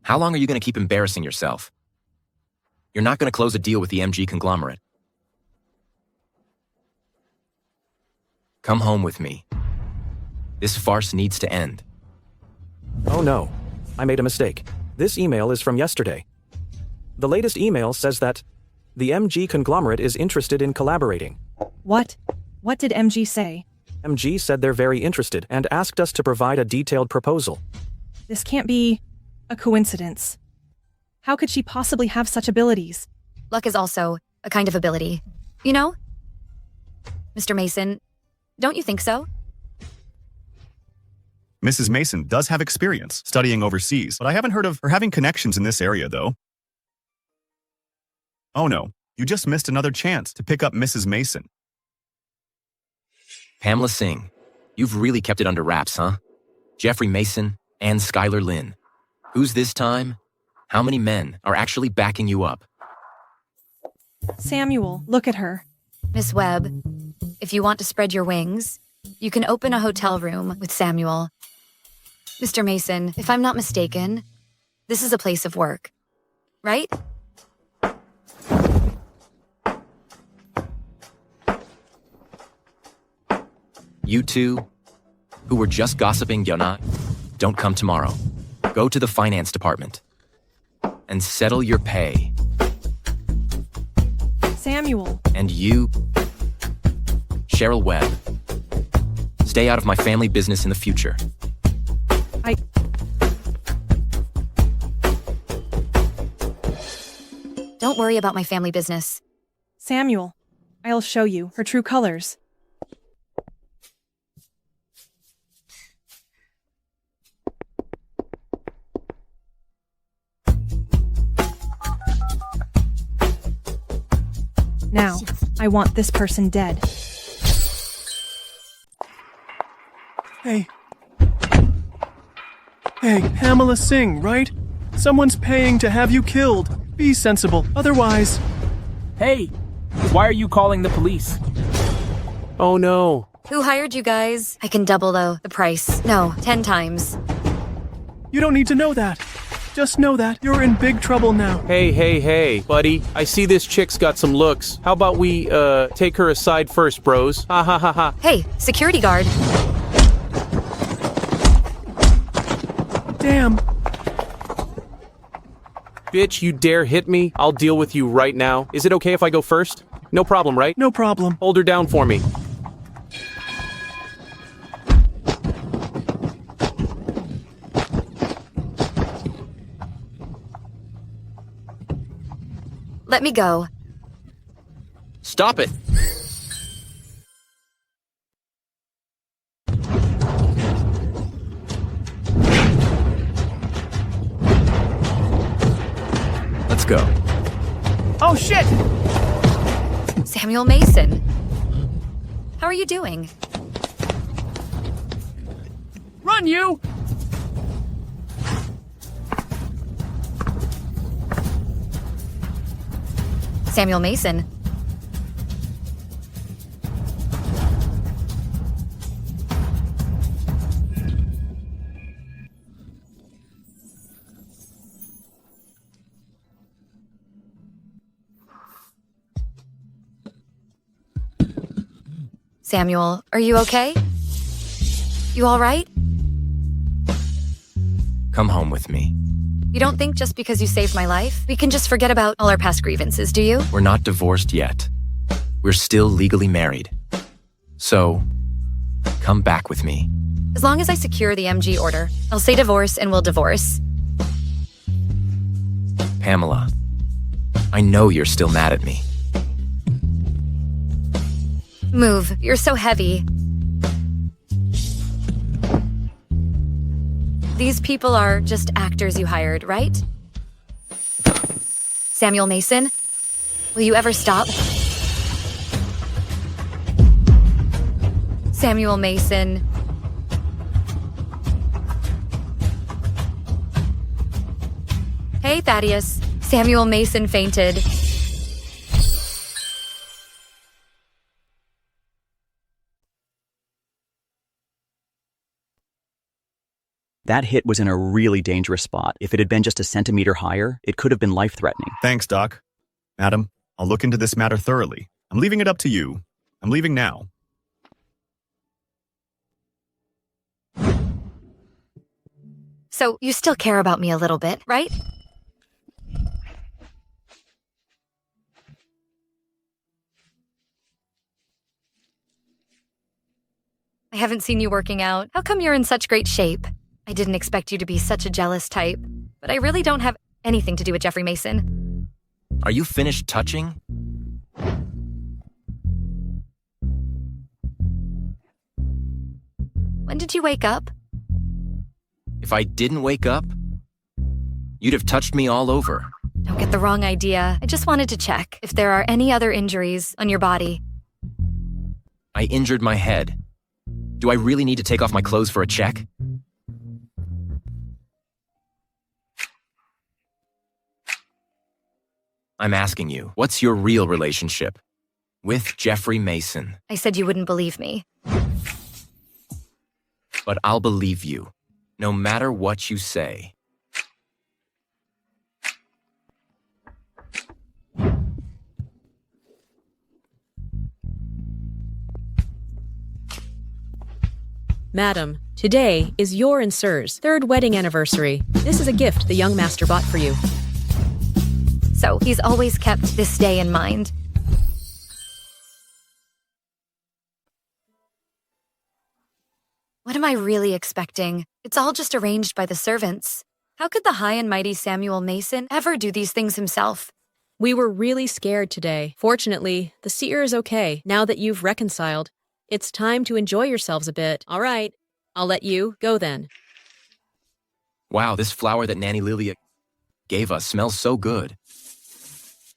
How long are you going to keep embarrassing yourself? You're not going to close a deal with the MG conglomerate. Come home with me. This farce needs to end. Oh no, I made a mistake. This email is from yesterday. The latest email says that the MG conglomerate is interested in collaborating. What? What did MG say? MG said they're very interested and asked us to provide a detailed proposal. This can't be a coincidence. How could she possibly have such abilities? Luck is also a kind of ability. You know? Mr. Mason, don't you think so? Mrs. Mason does have experience studying overseas, but I haven't heard of her having connections in this area, though. Oh no, you just missed another chance to pick up Mrs. Mason. Pamela Singh, you've really kept it under wraps, huh? Jeffrey Mason and Skylar Lynn. Who's this time? How many men are actually backing you up? Samuel, look at her. Miss Webb, if you want to spread your wings, you can open a hotel room with Samuel. Mr. Mason, if I'm not mistaken, this is a place of work, right? You two, who were just gossiping Yona, don't come tomorrow. Go to the finance department and settle your pay. Samuel. And you, Cheryl Webb, stay out of my family business in the future. Don't worry about my family business. Samuel, I'll show you her true colors. Now, I want this person dead. Hey, Pamela Singh, right? Someone's paying to have you killed. Be sensible, otherwise... Hey, why are you calling the police? Oh no. Who hired you guys? I can double the price. No, 10 times. You don't need to know that. Just know that you're in big trouble now. Hey, buddy. I see this chick's got some looks. How about we, take her aside first, bros? Ha ha ha ha. Hey, security guard. Damn. Bitch, you dare hit me? I'll deal with you right now. Is it okay if I go first? No problem, right? No problem. Hold her down for me. Let me go. Stop it! Let's go. Oh, shit! Samuel Mason. How are you doing? Run, you! Samuel Mason. Samuel, are you okay? You all right? Come home with me. You don't think just because you saved my life, we can just forget about all our past grievances, do you? We're not divorced yet. We're still legally married. So, come back with me. As long as I secure the MG order, I'll say divorce and we'll divorce. Pamela, I know you're still mad at me. Move, you're so heavy. These people are just actors you hired, right? Samuel Mason, will you ever stop? Samuel Mason. Hey, Thaddeus. Samuel Mason fainted. That hit was in a really dangerous spot. If it had been just a centimeter higher, it could have been life-threatening. Thanks, Doc. Madam, I'll look into this matter thoroughly. I'm leaving it up to you. I'm leaving now. So, you still care about me a little bit, right? I haven't seen you working out. How come you're in such great shape? I didn't expect you to be such a jealous type, but I really don't have anything to do with Jeffrey Mason. Are you finished touching? When did you wake up? If I didn't wake up, you'd have touched me all over. Don't get the wrong idea. I just wanted to check if there are any other injuries on your body. I injured my head. Do I really need to take off my clothes for a check? I'm asking you, what's your real relationship with Jeffrey Mason? I said you wouldn't believe me. But I'll believe you, no matter what you say. Madam, today is your and Sir's third wedding anniversary. This is a gift the young master bought for you. So he's always kept this day in mind. What am I really expecting? It's all just arranged by the servants. How could the high and mighty Samuel Mason ever do these things himself? We were really scared today. Fortunately, the seer is okay now that you've reconciled. It's time to enjoy yourselves a bit. All right, I'll let you go then. Wow, this flower that Nanny Lilia gave us smells so good.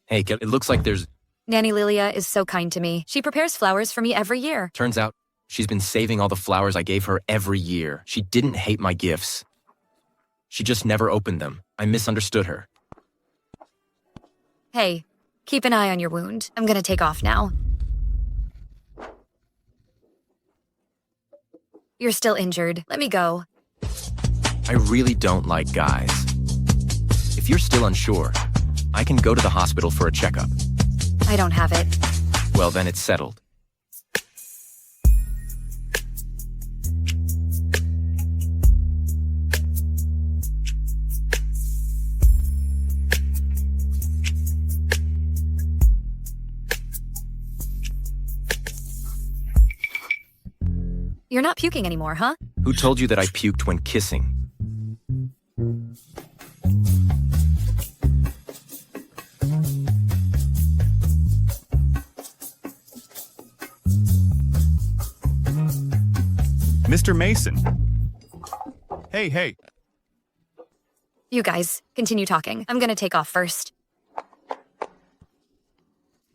Hey, it looks like there's... Nanny Lilia is so kind to me. She prepares flowers for me every year. Turns out, she's been saving all the flowers I gave her every year. She didn't hate my gifts. She just never opened them. I misunderstood her. Hey, keep an eye on your wound. I'm gonna take off now. You're still injured. Let me go. I really don't like guys. If you're still unsure, I can go to the hospital for a checkup. I don't have it. Well, then it's settled. You're not puking anymore, huh? Who told you that I puked when kissing? Mr. Mason. Hey. You guys, continue talking. I'm gonna take off first.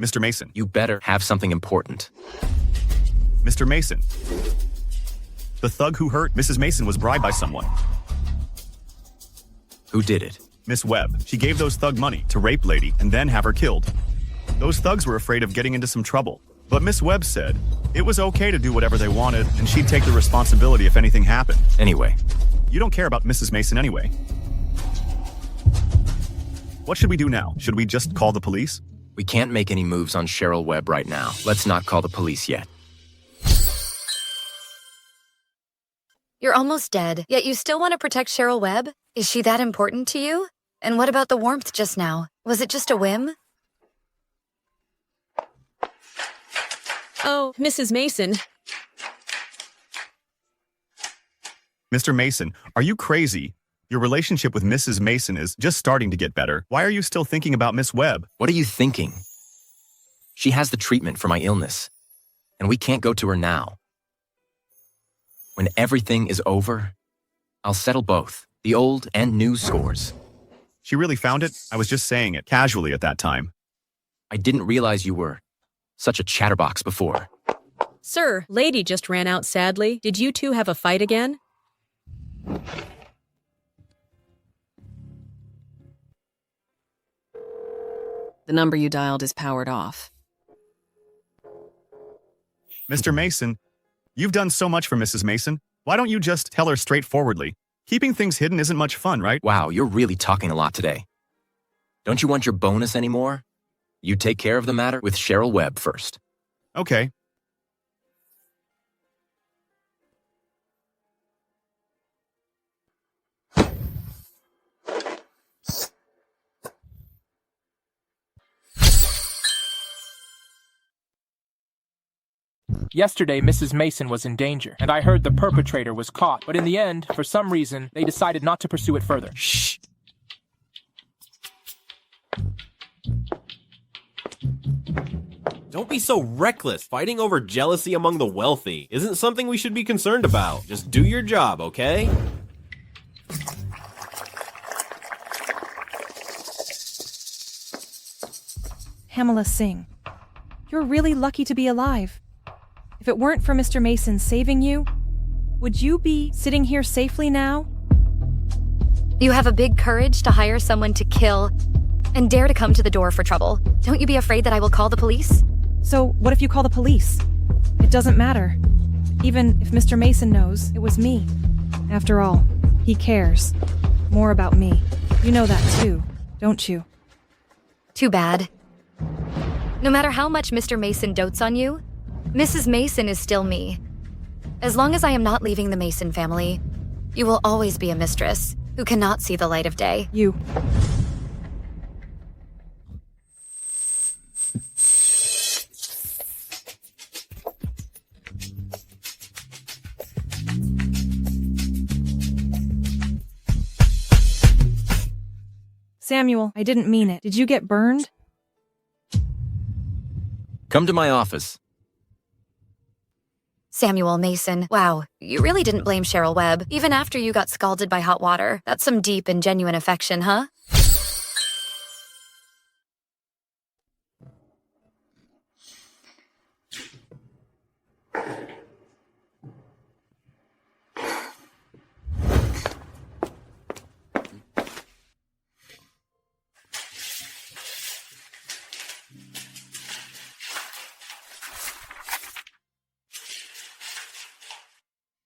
Mr. Mason. You better have something important. Mr. Mason. The thug who hurt Mrs. Mason was bribed by someone. Who did it? Miss Webb. She gave those thug money to rape lady and then have her killed. Those thugs were afraid of getting into some trouble. But Miss Webb said it was okay to do whatever they wanted and she'd take the responsibility if anything happened. Anyway. You don't care about Mrs. Mason anyway. What should we do now? Should we just call the police? We can't make any moves on Cheryl Webb right now. Let's not call the police yet. You're almost dead, yet you still want to protect Cheryl Webb? Is she that important to you? And what about the warmth just now? Was it just a whim? Oh, Mrs. Mason. Mr. Mason, are you crazy? Your relationship with Mrs. Mason is just starting to get better. Why are you still thinking about Miss Webb? What are you thinking? She has the treatment for my illness, and we can't go to her now. When everything is over, I'll settle both, the old and new scores. She really found it? I was just saying it casually at that time. I didn't realize you were such a chatterbox before. Sir, lady just ran out sadly. Did you two have a fight again? The number you dialed is powered off. Mr. Mason, you've done so much for Mrs. Mason. Why don't you just tell her straightforwardly? Keeping things hidden isn't much fun, right? Wow, you're really talking a lot today. Don't you want your bonus anymore? You take care of the matter with Cheryl Webb first. Okay. Yesterday, Mrs. Mason was in danger, and I heard the perpetrator was caught. But in the end, for some reason, they decided not to pursue it further. Shh. Don't be so reckless. Fighting over jealousy among the wealthy isn't something we should be concerned about. Just do your job, okay? Pamela Singh, you're really lucky to be alive. If it weren't for Mr. Mason saving you, would you be sitting here safely now? You have a big courage to hire someone to kill and dare to come to the door for trouble. Don't you be afraid that I will call the police? So what if you call the police? It doesn't matter. Even if Mr. Mason knows it was me. After all, he cares more about me. You know that too, don't you? Too bad. No matter how much Mr. Mason dotes on you, Mrs. Mason is still me. As long as I am not leaving the Mason family, you will always be a mistress who cannot see the light of day. You. Samuel, I didn't mean it. Did you get burned? Come to my office. Samuel Mason, wow, you really didn't blame Cheryl Webb, even after you got scalded by hot water. That's some deep and genuine affection, huh?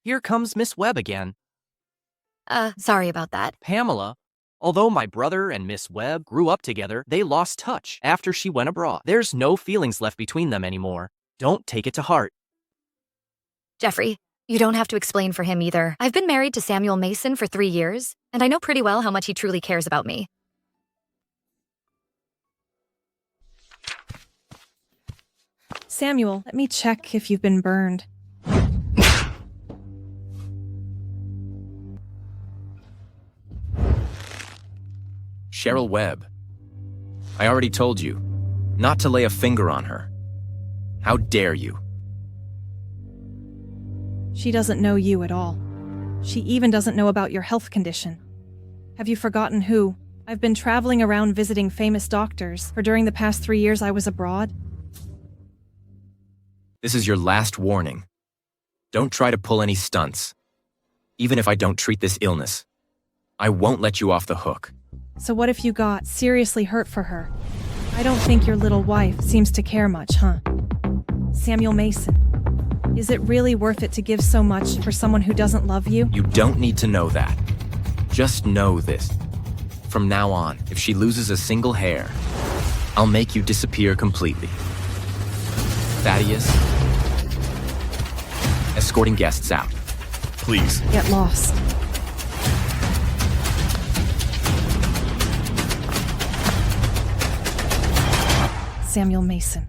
Here comes Miss Webb again. Sorry about that. Pamela, although my brother and Miss Webb grew up together, they lost touch after she went abroad. There's no feelings left between them anymore. Don't take it to heart. Jeffrey, you don't have to explain for him either. I've been married to Samuel Mason for 3 years, and I know pretty well how much he truly cares about me. Samuel, let me check if you've been burned. Cheryl Webb. I already told you not to lay a finger on her. How dare you? She doesn't know you at all. She even doesn't know about your health condition. Have you forgotten who? I've been traveling around visiting famous doctors, for during the past 3 years I was abroad. This is your last warning. Don't try to pull any stunts. Even if I don't treat this illness, I won't let you off the hook. So what if you got seriously hurt for her? I don't think your little wife seems to care much, huh? Samuel Mason, is it really worth it to give so much for someone who doesn't love you? You don't need to know that. Just know this. From now on, if she loses a single hair, I'll make you disappear completely. Thaddeus, escorting guests out. Please. Get lost. Samuel Mason.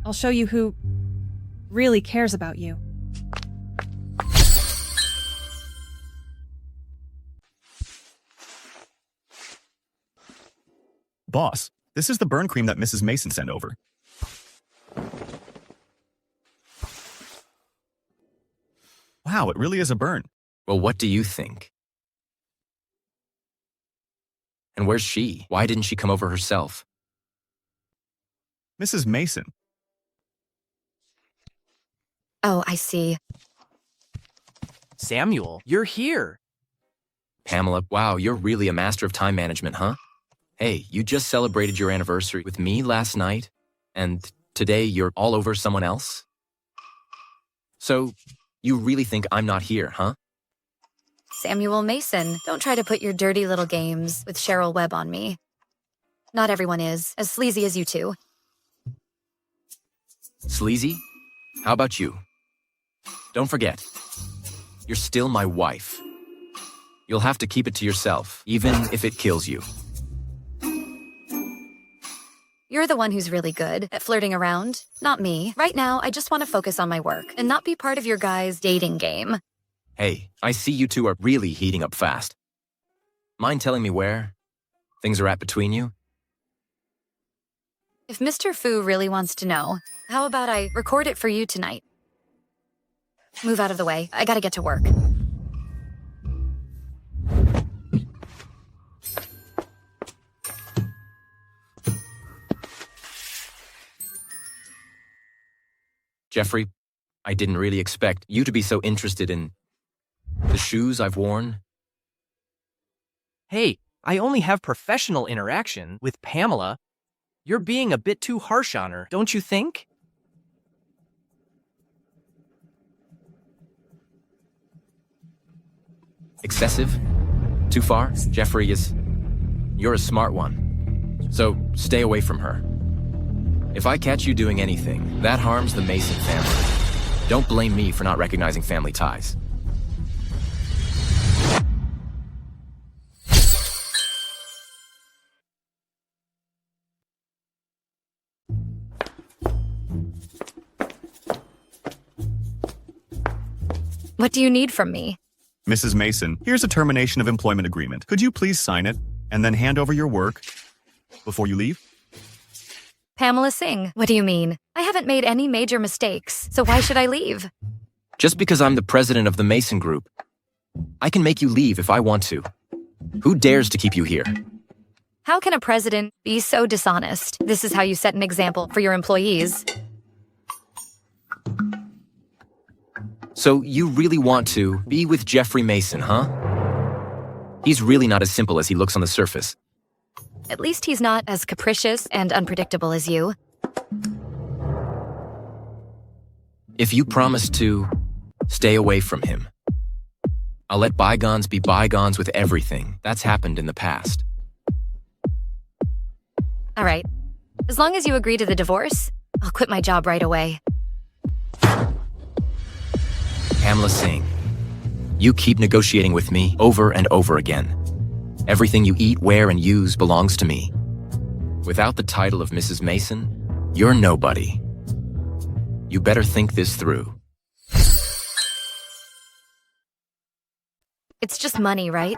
I'll show you who really cares about you. Boss, this is the burn cream that Mrs. Mason sent over. Wow, it really is a burn. Well, what do you think? And where's she? Why didn't she come over herself? Mrs. Mason. Oh, I see. Samuel, you're here. Pamela, wow, you're really a master of time management, huh? Hey, you just celebrated your anniversary with me last night, and today you're all over someone else? So, you really think I'm not here, huh? Samuel Mason, don't try to put your dirty little games with Cheryl Webb on me. Not everyone is as sleazy as you two. Sleazy? How about you? Don't forget, you're still my wife. You'll have to keep it to yourself, even if it kills you. You're the one who's really good at flirting around, not me. Right now, I just want to focus on my work and not be part of your guys' dating game. Hey, I see you two are really heating up fast. Mind telling me where things are at between you? If Mr. Fu really wants to know, how about I record it for you tonight? Move out of the way. I gotta get to work. Jeffrey, I didn't really expect you to be so interested in the shoes I've worn. Hey, I only have professional interaction with Pamela. You're being a bit too harsh on her, don't you think? Excessive? Too far? Jeffrey you're a smart one. So stay away from her. If I catch you doing anything, that harms the Mason family. Don't blame me for not recognizing family ties. What do you need from me? Mrs. Mason, here's a termination of employment agreement. Could you please sign it and then hand over your work before you leave? Pamela Singh, what do you mean? I haven't made any major mistakes, so why should I leave? Just because I'm the president of the Mason Group, I can make you leave if I want to. Who dares to keep you here? How can a president be so dishonest? This is how you set an example for your employees. So you really want to be with Jeffrey Mason, huh? He's really not as simple as he looks on the surface. At least he's not as capricious and unpredictable as you. If you promise to stay away from him, I'll let bygones be bygones with everything that's happened in the past. All right. As long as you agree to the divorce, I'll quit my job right away. Pamela Singh, you keep negotiating with me over and over again. Everything you eat, wear, and use belongs to me. Without the title of Mrs. Mason, you're nobody. You better think this through. It's just money, right?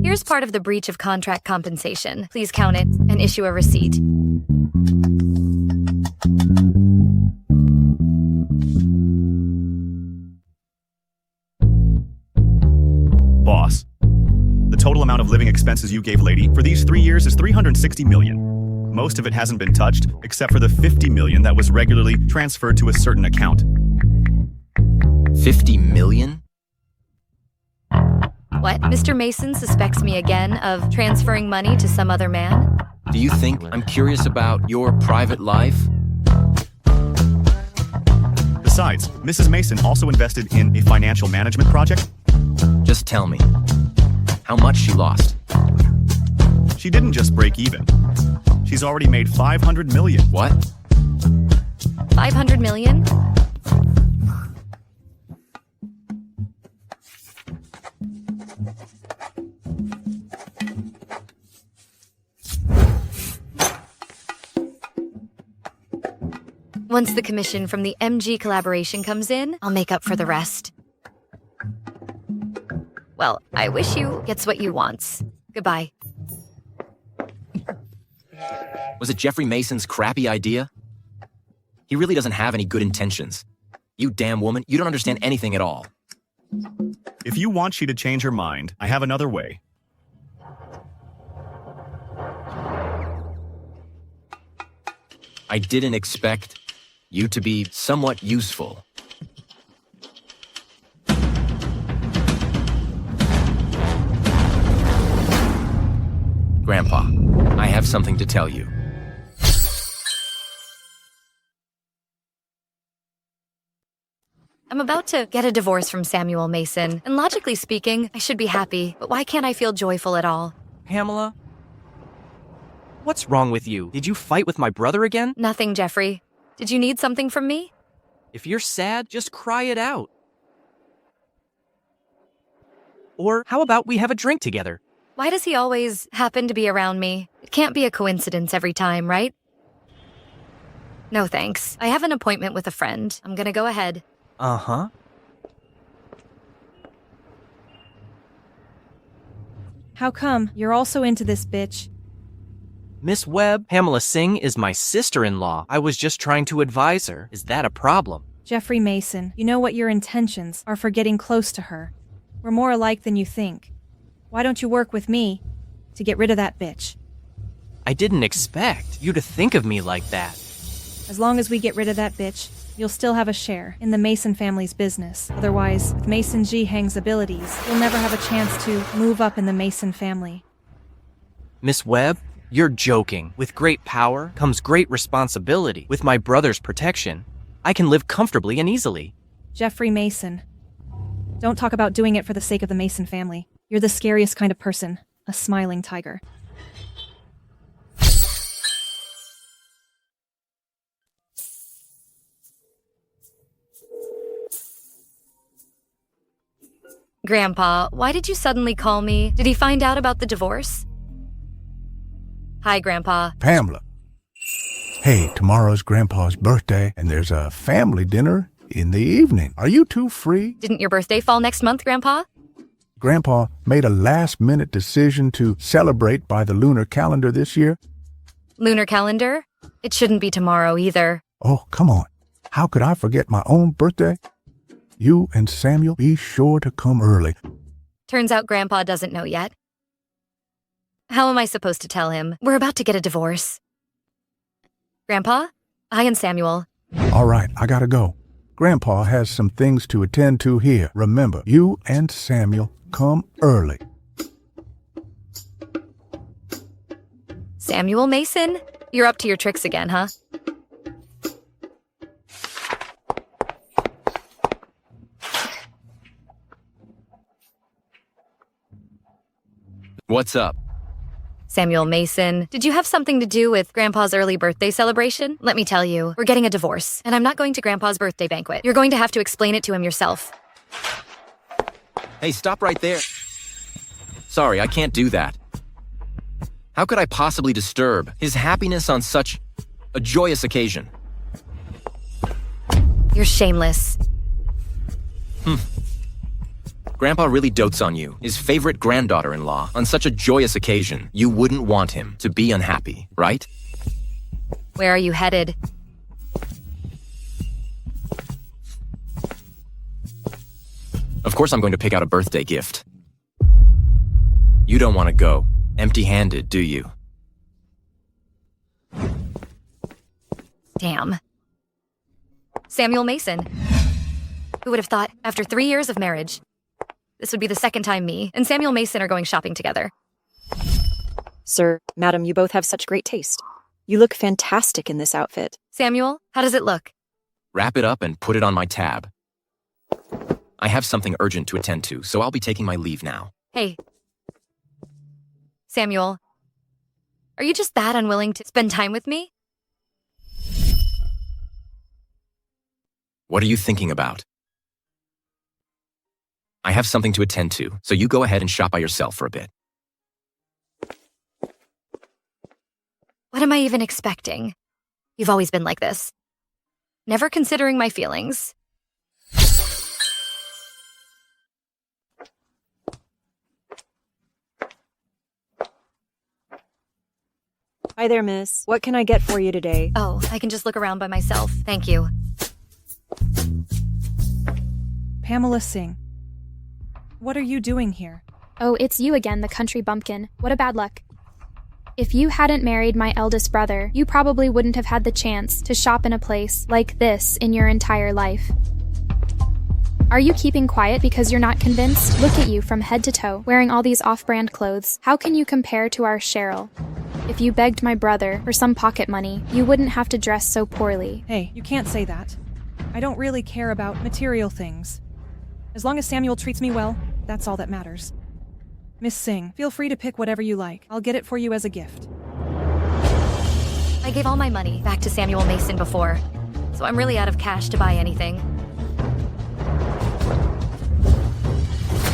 Here's It's part of the breach of contract compensation. Please count it and issue a receipt. Boss, the total amount of living expenses you gave lady for these 3 years is $360 million. Most of it hasn't been touched, except for the $50 million that was regularly transferred to a certain account. $50 million? What? Mr. Mason suspects me again of transferring money to some other man? Do you think I'm curious about your private life? Besides, Mrs. Mason also invested in a financial management project. Just tell me, how much she lost? She didn't just break even. She's already made $500 million. What? 500 million? Once the commission from the MG collaboration comes in, I'll make up for the rest. Well, I wish you gets what you wants. Goodbye. Was it Jeffrey Mason's crappy idea? He really doesn't have any good intentions. You damn woman, you don't understand anything at all. If you want she to change her mind, I have another way. I didn't expect you to be somewhat useful. Grandpa, I have something to tell you. I'm about to get a divorce from Samuel Mason, and logically speaking, I should be happy, but why can't I feel joyful at all? Pamela? What's wrong with you? Did you fight with my brother again? Nothing, Jeffrey. Did you need something from me? If you're sad, just cry it out. Or how about we have a drink together? Why does he always happen to be around me? It can't be a coincidence every time, right? No thanks. I have an appointment with a friend. I'm gonna go ahead. Uh-huh. How come? You're also into this bitch. Miss Webb, Pamela Singh is my sister-in-law. I was just trying to advise her. Is that a problem? Jeffrey Mason, you know what your intentions are for getting close to her. We're more alike than you think. Why don't you work with me to get rid of that bitch? I didn't expect you to think of me like that. As long as we get rid of that bitch, you'll still have a share in the Mason family's business. Otherwise, with Mason G. Hang's abilities, you'll never have a chance to move up in the Mason family. Miss Webb, you're joking. With great power comes great responsibility. With my brother's protection, I can live comfortably and easily. Jeffrey Mason. Don't talk about doing it for the sake of the Mason family. You're the scariest kind of person. A smiling tiger. Grandpa, why did you suddenly call me? Did he find out about the divorce? Hi, Grandpa. Pamela. Hey, tomorrow's Grandpa's birthday, and there's a family dinner in the evening. Are you two free? Didn't your birthday fall next month, Grandpa? Grandpa made a last-minute decision to celebrate by the lunar calendar this year. Lunar calendar? It shouldn't be tomorrow either. Oh, come on. How could I forget my own birthday? You and Samuel, be sure to come early. Turns out Grandpa doesn't know yet. How am I supposed to tell him? We're about to get a divorce. Grandpa? I and Samuel. All right, I gotta go. Grandpa has some things to attend to here. Remember, you and Samuel come early. Samuel Mason? You're up to your tricks again, huh? What's up? Samuel Mason, did you have something to do with Grandpa's early birthday celebration? Let me tell you, we're getting a divorce, and I'm not going to Grandpa's birthday banquet. You're going to have to explain it to him yourself. Hey, stop right there. Sorry, I can't do that. How could I possibly disturb his happiness on such a joyous occasion? You're shameless. Grandpa really dotes on you, his favorite granddaughter-in-law. On such a joyous occasion, you wouldn't want him to be unhappy, right? Where are you headed? Of course I'm going to pick out a birthday gift. You don't want to go empty-handed, do you? Damn. Samuel Mason. Who would have thought, after 3 years of marriage, this would be the second time me and Samuel Mason are going shopping together. Sir, madam, you both have such great taste. You look fantastic in this outfit. Samuel, how does it look? Wrap it up and put it on my tab. I have something urgent to attend to, so I'll be taking my leave now. Hey. Samuel, are you just that unwilling to spend time with me? What are you thinking about? I have something to attend to, so you go ahead and shop by yourself for a bit. What am I even expecting? You've always been like this. Never considering my feelings. Hi there, miss. What can I get for you today? Oh, I can just look around by myself. Thank you. Pamela Singh. What are you doing here? Oh, it's you again, the country bumpkin. What a bad luck. If you hadn't married my eldest brother, you probably wouldn't have had the chance to shop in a place like this in your entire life. Are you keeping quiet because you're not convinced? Look at you from head to toe, wearing all these off-brand clothes. How can you compare to our Cheryl? If you begged my brother for some pocket money, you wouldn't have to dress so poorly. Hey, you can't say that. I don't really care about material things. As long as Samuel treats me well, that's all that matters. Miss Singh, feel free to pick whatever you like. I'll get it for you as a gift. I gave all my money back to Samuel Mason before, so I'm really out of cash to buy anything.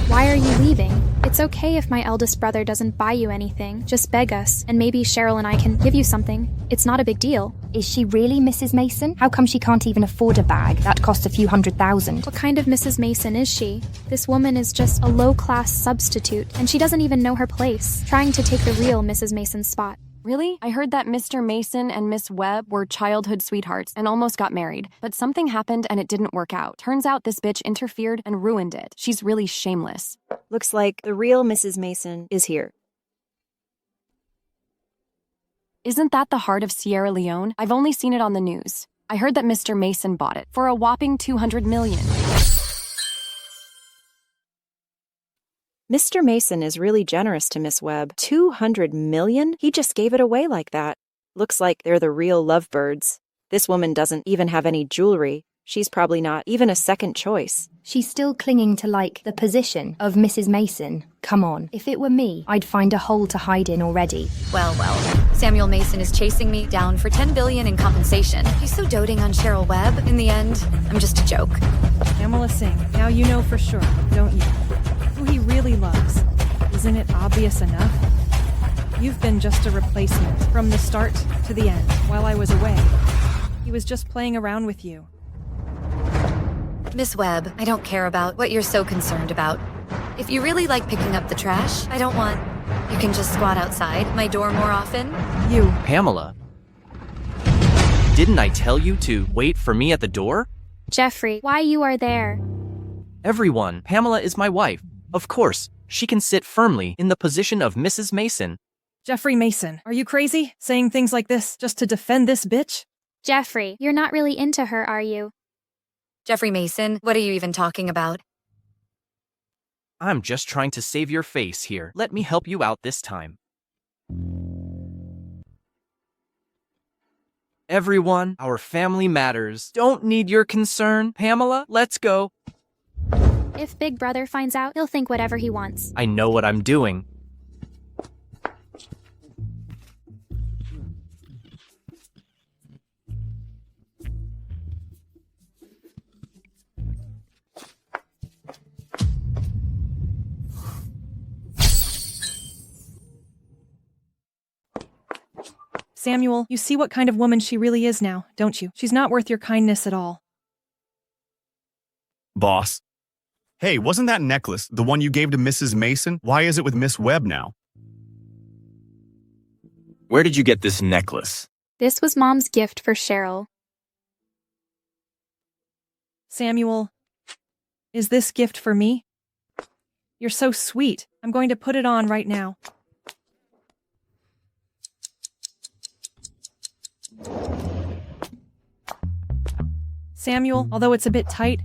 Why are you leaving? It's okay if my eldest brother doesn't buy you anything. Just beg us, and maybe Cheryl and I can give you something. It's not a big deal. Is she really Mrs. Mason? How come she can't even afford a bag that costs a few $100,000? What kind of Mrs. Mason is she? This woman is just a low-class substitute, and she doesn't even know her place, trying to take the real Mrs. Mason's spot. Really? I heard that Mr. Mason and Miss Webb were childhood sweethearts and almost got married, but something happened and it didn't work out. Turns out this bitch interfered and ruined it. She's really shameless. Looks like the real Mrs. Mason is here. Isn't that the heart of Sierra Leone? I've only seen it on the news. I heard that Mr. Mason bought it for a whopping $200 million. Mr. Mason is really generous to Miss Webb. $200 million? He just gave it away like that. Looks like they're the real lovebirds. This woman doesn't even have any jewelry. She's probably not even a second choice. She's still clinging to, the position of Mrs. Mason. Come on. If it were me, I'd find a hole to hide in already. Well. Samuel Mason is chasing me down for $10 billion in compensation. He's so doting on Cheryl Webb. In the end, I'm just a joke. Pamela Singh, now you know for sure, don't you? Who he really loves. Isn't it obvious enough? You've been just a replacement from the start to the end. While I was away, he was just playing around with you. Miss Webb, I don't care about what you're so concerned about. If you really like picking up the trash, I don't want... You can just squat outside my door more often. You. Pamela. Didn't I tell you to wait for me at the door? Jeffrey, why you are there? Everyone, Pamela is my wife. Of course, she can sit firmly in the position of Mrs. Mason. Jeffrey Mason, are you crazy? Saying things like this just to defend this bitch? Jeffrey, you're not really into her, are you? Jeffrey Mason, what are you even talking about? I'm just trying to save your face here. Let me help you out this time. Everyone, our family matters. Don't need your concern. Pamela, let's go. If Big Brother finds out, he'll think whatever he wants. I know what I'm doing. Samuel, you see what kind of woman she really is now, don't you? She's not worth your kindness at all. Boss, Hey, wasn't that necklace the one you gave to Mrs. Mason? Why is it with Miss Webb now? Where did you get this necklace? This was Mom's gift for Cheryl. Samuel, is this gift for me? You're so sweet. I'm going to put it on right now. Samuel, although it's a bit tight,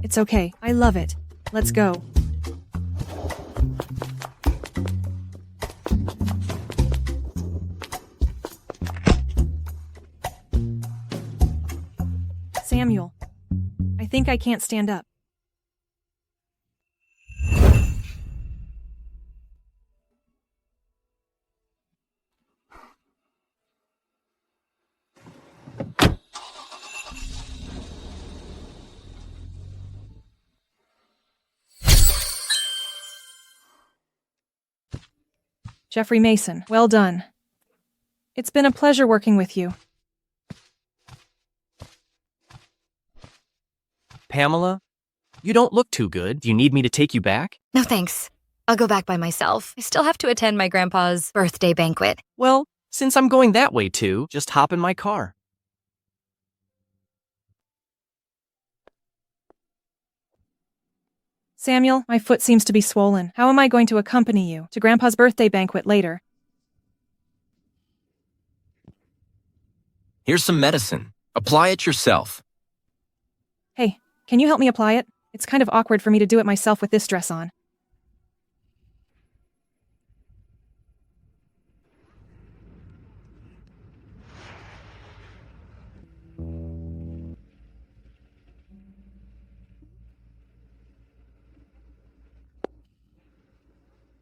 it's okay. I love it. Let's go. Samuel, I think I can't stand up. Jeffrey Mason, well done. It's been a pleasure working with you. Pamela, you don't look too good. Do you need me to take you back? No thanks. I'll go back by myself. I still have to attend my grandpa's birthday banquet. Well, since I'm going that way too, just hop in my car. Samuel, my foot seems to be swollen. How am I going to accompany you to Grandpa's birthday banquet later? Here's some medicine. Apply it yourself. Hey, can you help me apply it? It's kind of awkward for me to do it myself with this dress on.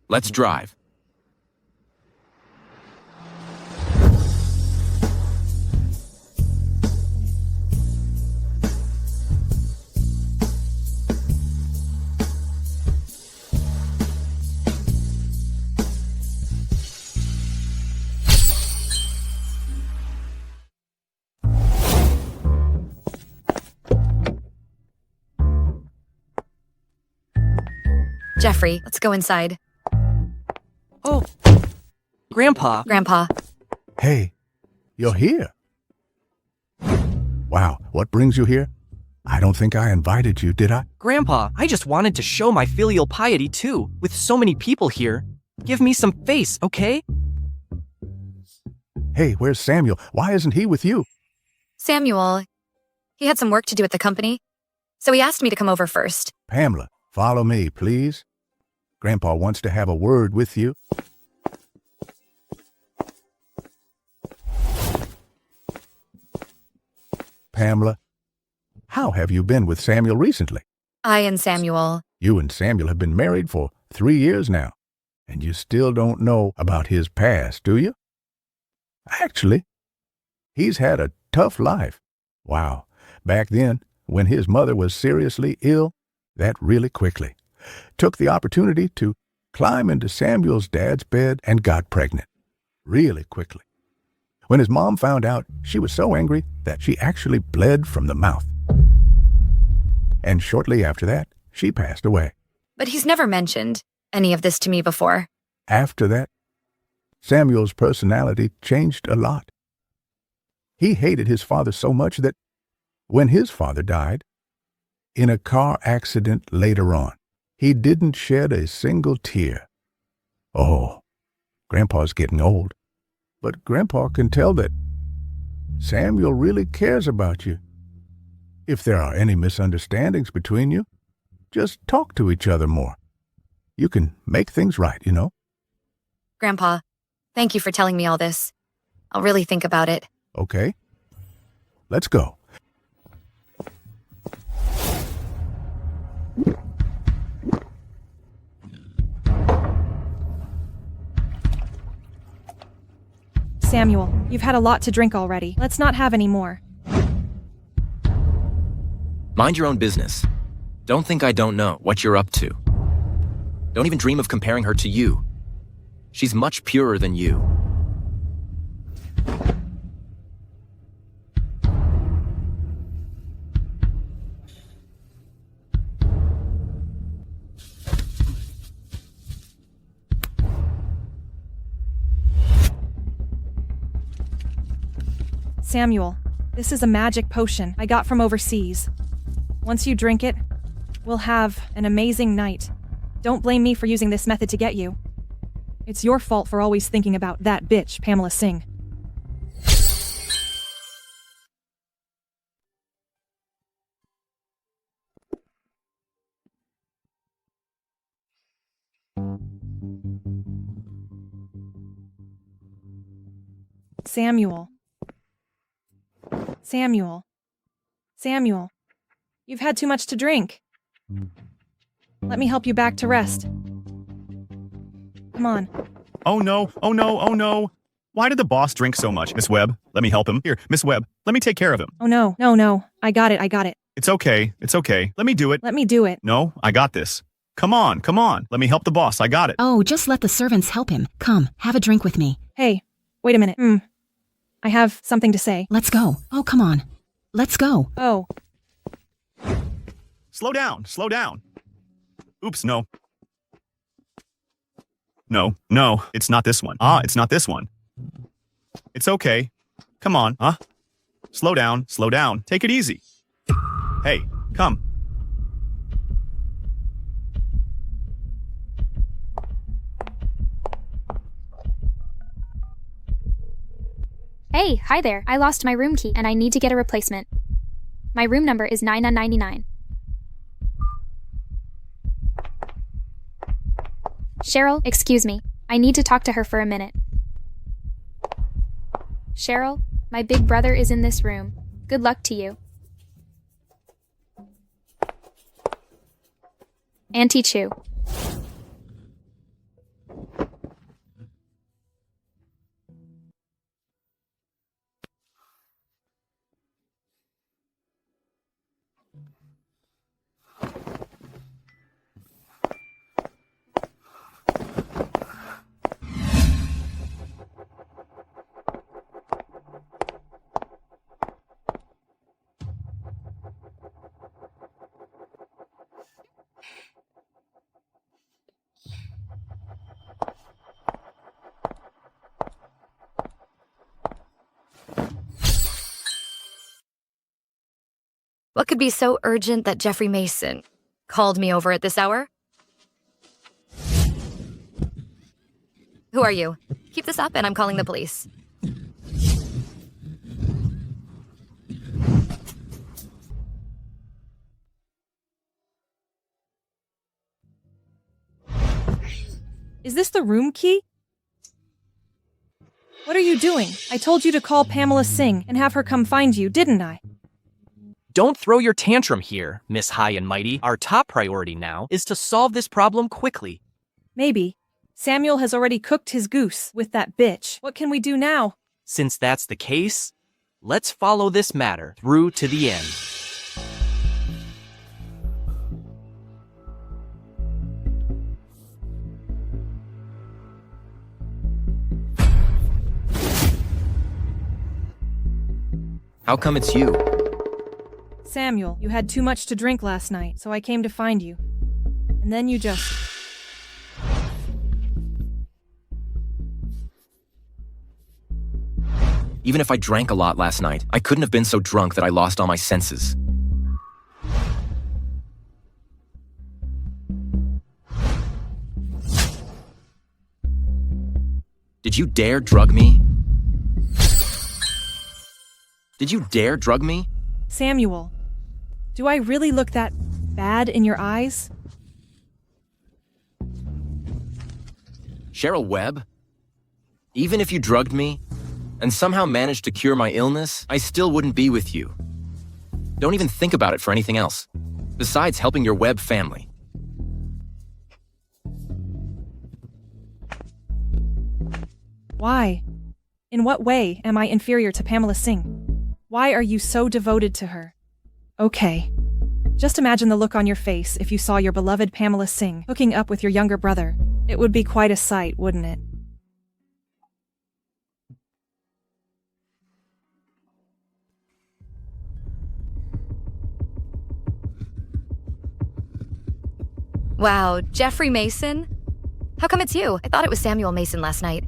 Let's drive. Jeffrey, let's go inside. Oh, Grandpa. Grandpa. Hey, you're here. Wow, what brings you here? I don't think I invited you, did I? Grandpa, I just wanted to show my filial piety too. With so many people here, give me some face, okay? Hey, where's Samuel? Why isn't he with you? Samuel, he had some work to do at the company, so he asked me to come over first. Pamela, follow me, please. Grandpa wants to have a word with you. Pamela, how have you been with Samuel recently? I and Samuel. You and Samuel have been married for 3 years now, and you still don't know about his past, do you? Actually, he's had a tough life. Wow, back then, when his mother was seriously ill, that really quickly took the opportunity to climb into Samuel's dad's bed and got pregnant. Really quickly. When his mom found out, she was so angry that she actually bled from the mouth. And shortly after that, she passed away. But he's never mentioned any of this to me before. After that, Samuel's personality changed a lot. He hated his father so much that when his father died, in a car accident later on, he didn't shed a single tear. Oh, Grandpa's getting old, but Grandpa can tell that Samuel really cares about you. If there are any misunderstandings between you, just talk to each other more. You can make things right, you know. Grandpa, thank you for telling me all this. I'll really think about it. Okay, let's go. Samuel, you've had a lot to drink already. Let's not have any more. Mind your own business. Don't think I don't know what you're up to. Don't even dream of comparing her to you. She's much purer than you. Samuel, this is a magic potion I got from overseas. Once you drink it, we'll have an amazing night. Don't blame me for using this method to get you. It's your fault for always thinking about that bitch, Pamela Singh. Samuel. Samuel. You've had too much to drink. Let me help you back to rest. Come on. Oh no, oh no, oh no. Why did the boss drink so much, Miss Webb? Let me help him. Here, Miss Webb, let me take care of him. Oh no. I got it. It's okay. Let me do it. Let me do it. No, I got this. Come on. Let me help the boss. I got it. Oh, just let the servants help him. Come, have a drink with me. Hey, wait a minute. I have something to say. Let's go. Oh, come on. Let's go. Oh. Slow down. Oops, no. No, it's not this one. It's not this one. It's okay. Come on, Slow down. Take it easy. Hey, come. Hey, hi there. I lost my room key and I need to get a replacement. My room number is 9999. Cheryl, excuse me. I need to talk to her for a minute. Cheryl, my big brother is in this room. Good luck to you. Auntie Chu. What could be so urgent that Jeffrey Mason called me over at this hour? Who are you? Keep this up and I'm calling the police. Is this the room key? What are you doing? I told you to call Pamela Singh and have her come find you, didn't I? Don't throw your tantrum here, Miss High and Mighty. Our top priority now is to solve this problem quickly. Maybe. Samuel has already cooked his goose with that bitch. What can we do now? Since that's the case, let's follow this matter through to the end. How come it's you? Samuel, you had too much to drink last night, so I came to find you. And then you just... Even if I drank a lot last night, I couldn't have been so drunk that I lost all my senses. Did you dare drug me? Did you dare drug me? Samuel, do I really look that bad in your eyes? Cheryl Webb? Even if you drugged me and somehow managed to cure my illness, I still wouldn't be with you. Don't even think about it for anything else, besides helping your Webb family. Why? In what way am I inferior to Pamela Singh? Why are you so devoted to her? Okay. Just imagine the look on your face if you saw your beloved Pamela Singh hooking up with your younger brother. It would be quite a sight, wouldn't it? Wow, Jeffrey Mason? How come it's you? I thought it was Samuel Mason last night.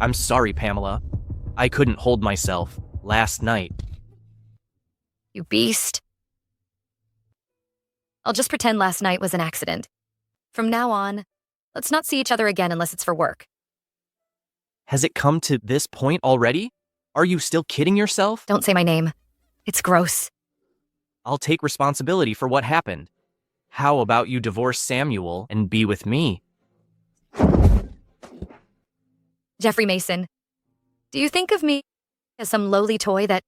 I'm sorry, Pamela. I couldn't hold myself last night. You beast. I'll just pretend last night was an accident. From now on, let's not see each other again unless it's for work. Has it come to this point already? Are you still kidding yourself? Don't say my name. It's gross. I'll take responsibility for what happened. How about you divorce Samuel and be with me? Jeffrey Mason, do you think of me as some lowly toy that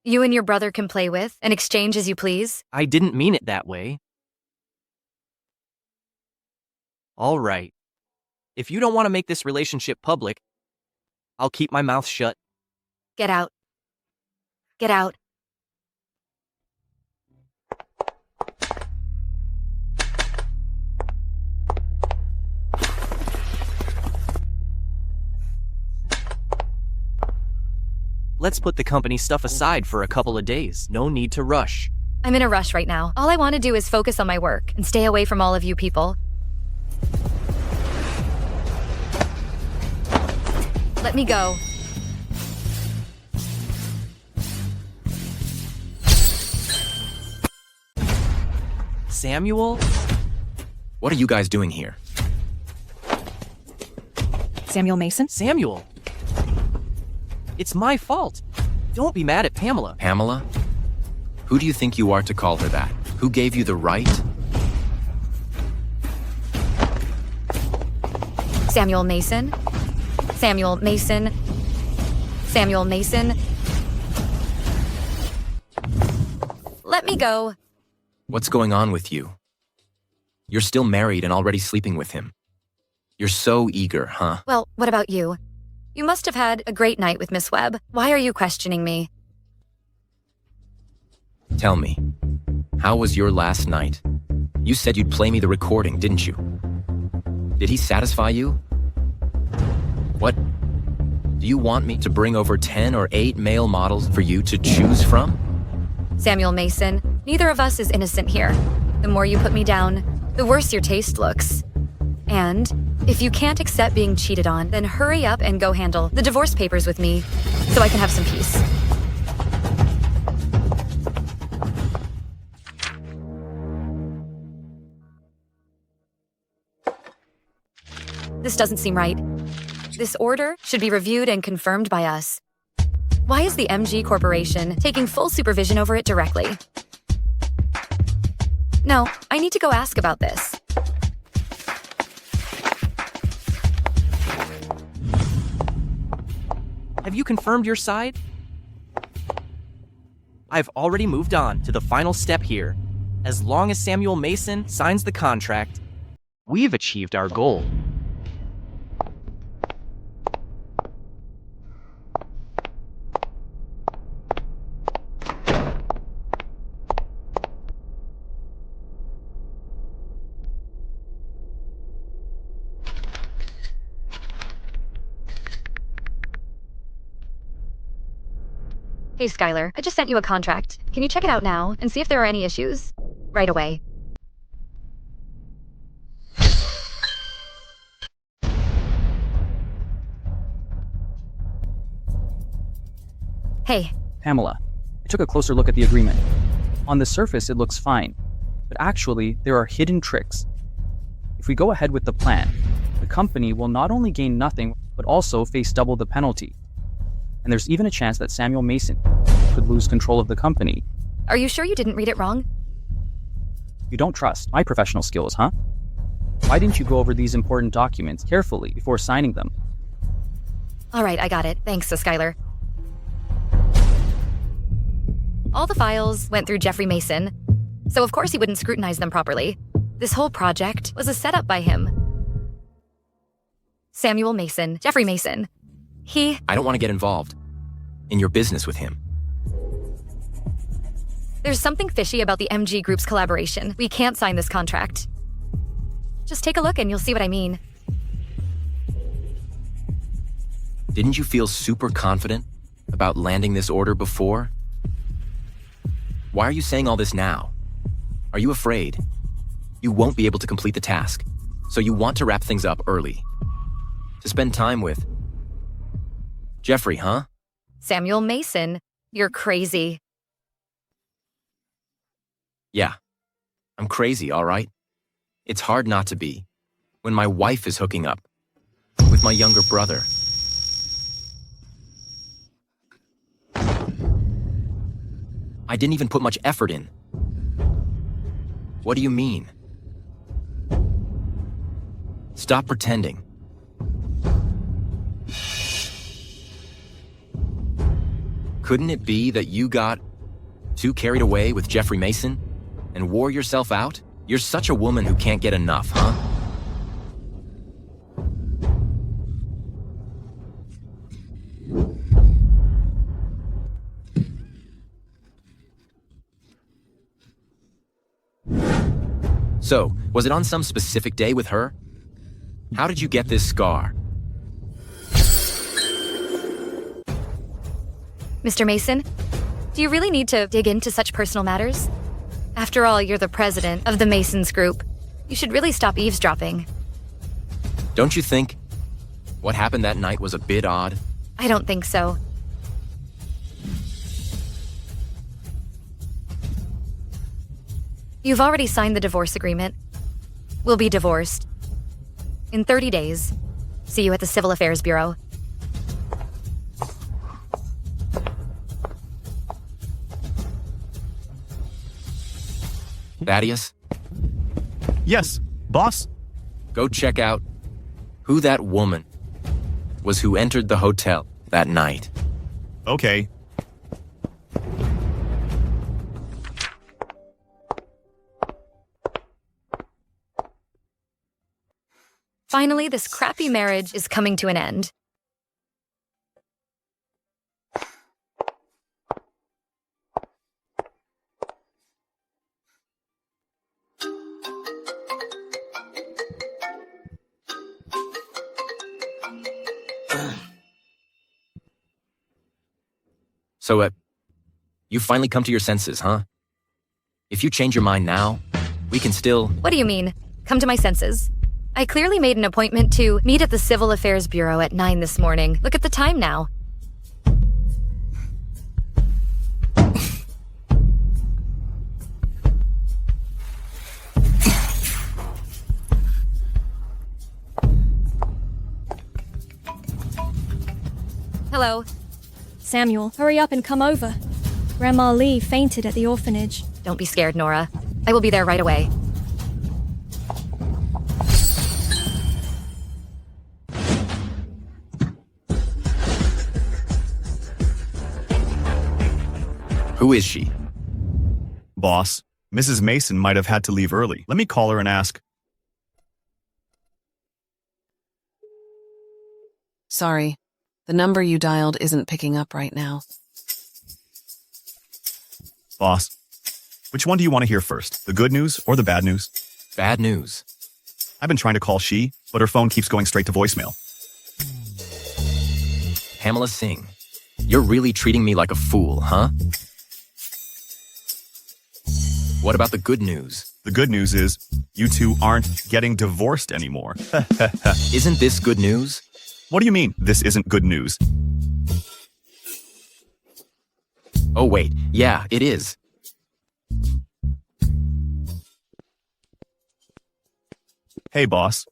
you and your brother can play with and exchange as you please? I didn't mean it that way. All right. If you don't want to make this relationship public, I'll keep my mouth shut. Get out. Get out. Let's put the company stuff aside for a couple of days. No need to rush. I'm in a rush right now. All I want to do is focus on my work and stay away from all of you people. Let me go. Samuel? What are you guys doing here? Samuel Mason? Samuel! It's my fault. Don't be mad at Pamela. Pamela? Who do you think you are to call her that? Who gave you the right? Samuel Mason? Samuel Mason? Samuel Mason? Let me go. What's going on with you? You're still married and already sleeping with him. You're so eager, huh? Well, what about you? You must have had a great night with Miss Webb. Why are you questioning me? Tell me, how was your last night? You said you'd play me the recording, didn't you? Did he satisfy you? What? Do you want me to bring over 10 or 8 male models for you to choose from? Samuel Mason, neither of us is innocent here. The more you put me down, the worse your taste looks. And if you can't accept being cheated on, then hurry up and go handle the divorce papers with me so I can have some peace. This doesn't seem right. This order should be reviewed and confirmed by us. Why is the MG Corporation taking full supervision over it directly? No, I need to go ask about this. Have you confirmed your side? I've already moved on to the final step here. As long as Samuel Mason signs the contract, we've achieved our goal. Hey, Skylar, I just sent you a contract. Can you check it out now and see if there are any issues? Right away. Hey. Pamela, I took a closer look at the agreement. On the surface, it looks fine, but actually, there are hidden tricks. If we go ahead with the plan, the company will not only gain nothing, but also face double the penalty. And there's even a chance that Samuel Mason could lose control of the company. Are you sure you didn't read it wrong? You don't trust my professional skills, huh? Why didn't you go over these important documents carefully before signing them? All right, I got it. Thanks, Skylar. All the files went through Jeffrey Mason, so of course he wouldn't scrutinize them properly. This whole project was a setup by him. Samuel Mason, Jeffrey Mason. I don't want to get involved in your business with him. There's something fishy about the MG Group's collaboration. We can't sign this contract. Just take a look and you'll see what I mean. Didn't you feel super confident about landing this order before? Why are you saying all this now? Are you afraid? You won't be able to complete the task, so you want to wrap things up early. To spend time with Jeffrey, huh? Samuel Mason, you're crazy. Yeah. I'm crazy, all right? It's hard not to be when my wife is hooking up with my younger brother. I didn't even put much effort in. What do you mean? Stop pretending. Couldn't it be that you got too carried away with Jeffrey Mason and wore yourself out? You're such a woman who can't get enough, huh? So, was it on some specific day with her? How did you get this scar? Mr. Mason, do you really need to dig into such personal matters? After all, you're the president of the Masons Group. You should really stop eavesdropping. Don't you think what happened that night was a bit odd? I don't think so. You've already signed the divorce agreement. We'll be divorced. In 30 days. See you at the Civil Affairs Bureau. Thaddeus? Yes, boss? Go check out who that woman was who entered the hotel that night. Okay. Finally, this crappy marriage is coming to an end. So, you finally come to your senses, huh? If you change your mind now, we can still... What do you mean? Come to my senses. I clearly made an appointment to meet at the Civil Affairs Bureau at 9 this morning. Look at the time now. Hello. Samuel, hurry up and come over. Grandma Lee fainted at the orphanage. Don't be scared, Nora. I will be there right away. Who is she? Boss, Mrs. Mason might have had to leave early. Let me call her and ask. Sorry, the number you dialed isn't picking up right now. Boss, which one do you want to hear first? The good news or the bad news? Bad news. I've been trying to call she, but her phone keeps going straight to voicemail. Pamela Singh, you're really treating me like a fool, huh? What about the good news? The good news is, you two aren't getting divorced anymore. Isn't this good news? What do you mean, this isn't good news? Oh wait, yeah, it is. Hey boss.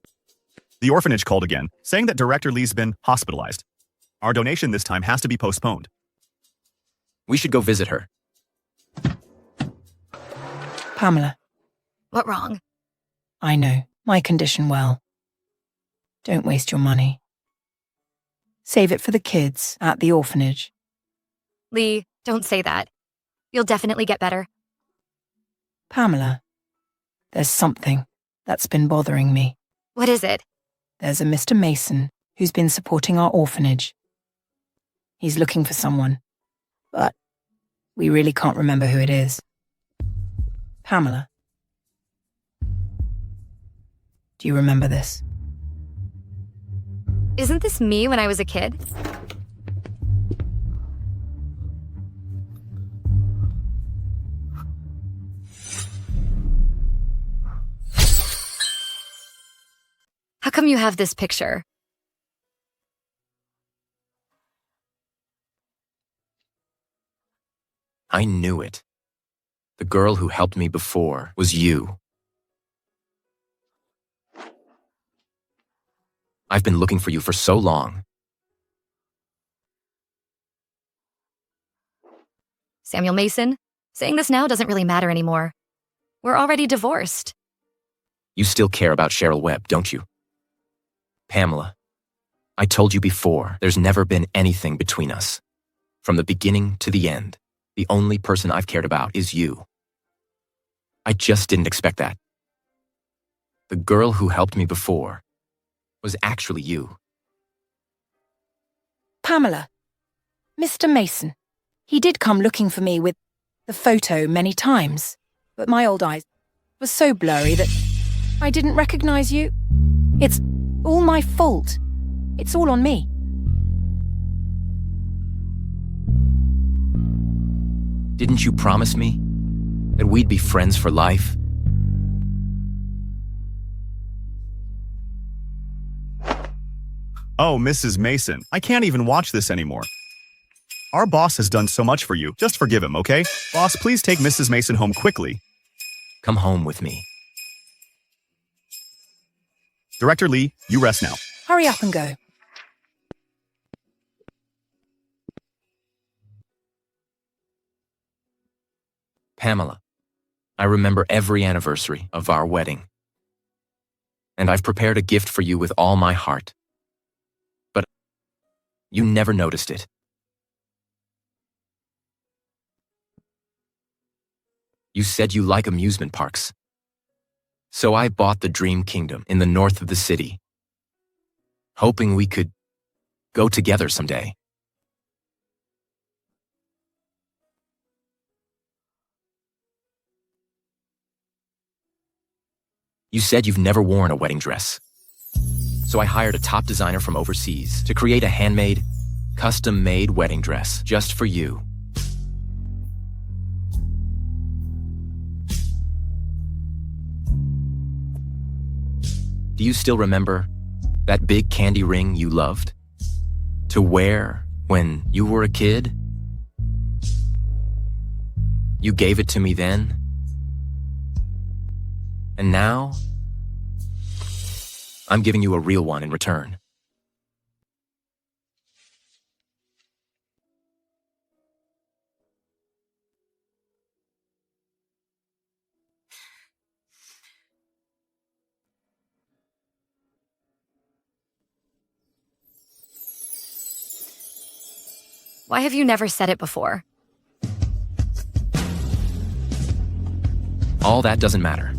The orphanage called again, saying that Director Lee's been hospitalized. Our donation this time has to be postponed. We should go visit her. Pamela, What wrong? I know my condition well. Don't waste your money. Save it for the kids at the orphanage. Lee, don't say that. You'll definitely get better. Pamela, there's something that's been bothering me. What is it? There's a Mr. Mason who's been supporting our orphanage. He's looking for someone, but we really can't remember who it is. Pamela, do you remember this? Isn't this me when I was a kid? How come you have this picture? I knew it. The girl who helped me before was you. I've been looking for you for so long. Samuel Mason, saying this now doesn't really matter anymore. We're already divorced. You still care about Cheryl Webb, don't you? Pamela, I told you before, there's never been anything between us. From the beginning to the end, the only person I've cared about is you. I just didn't expect that. The girl who helped me before was actually you. Pamela, Mr. Mason, he did come looking for me with the photo many times, but my old eyes were so blurry that I didn't recognize you. It's all my fault. It's all on me. Didn't you promise me that we'd be friends for life? Oh, Mrs. Mason, I can't even watch this anymore. Our boss has done so much for you. Just forgive him, okay? Boss, please take Mrs. Mason home quickly. Come home with me. Director Lee, you rest now. Hurry up and go. Pamela, I remember every anniversary of our wedding. And I've prepared a gift for you with all my heart. But you never noticed it. You said you like amusement parks. So I bought the Dream Kingdom in the north of the city, hoping we could go together someday. You said you've never worn a wedding dress. So I hired a top designer from overseas to create a handmade, custom-made wedding dress just for you. Do you still remember that big candy ring you loved to wear when you were a kid? You gave it to me then. And now, I'm giving you a real one in return. Why have you never said it before? All that doesn't matter.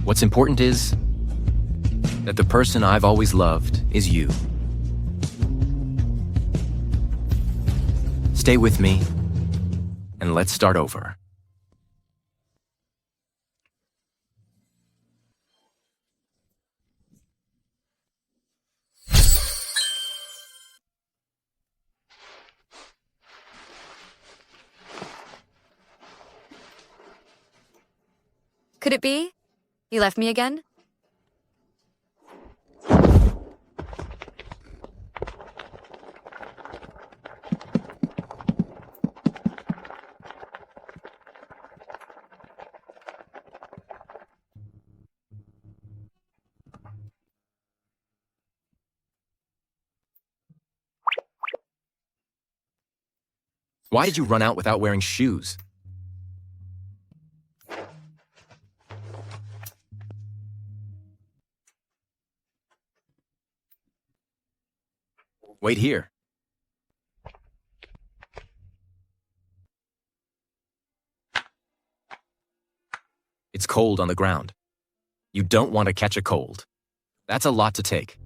What's important is that the person I've always loved is you. Stay with me, and let's start over. Could it be? You left me again? Why did you run out without wearing shoes? Wait here. It's cold on the ground. You don't want to catch a cold. That's a lot to take.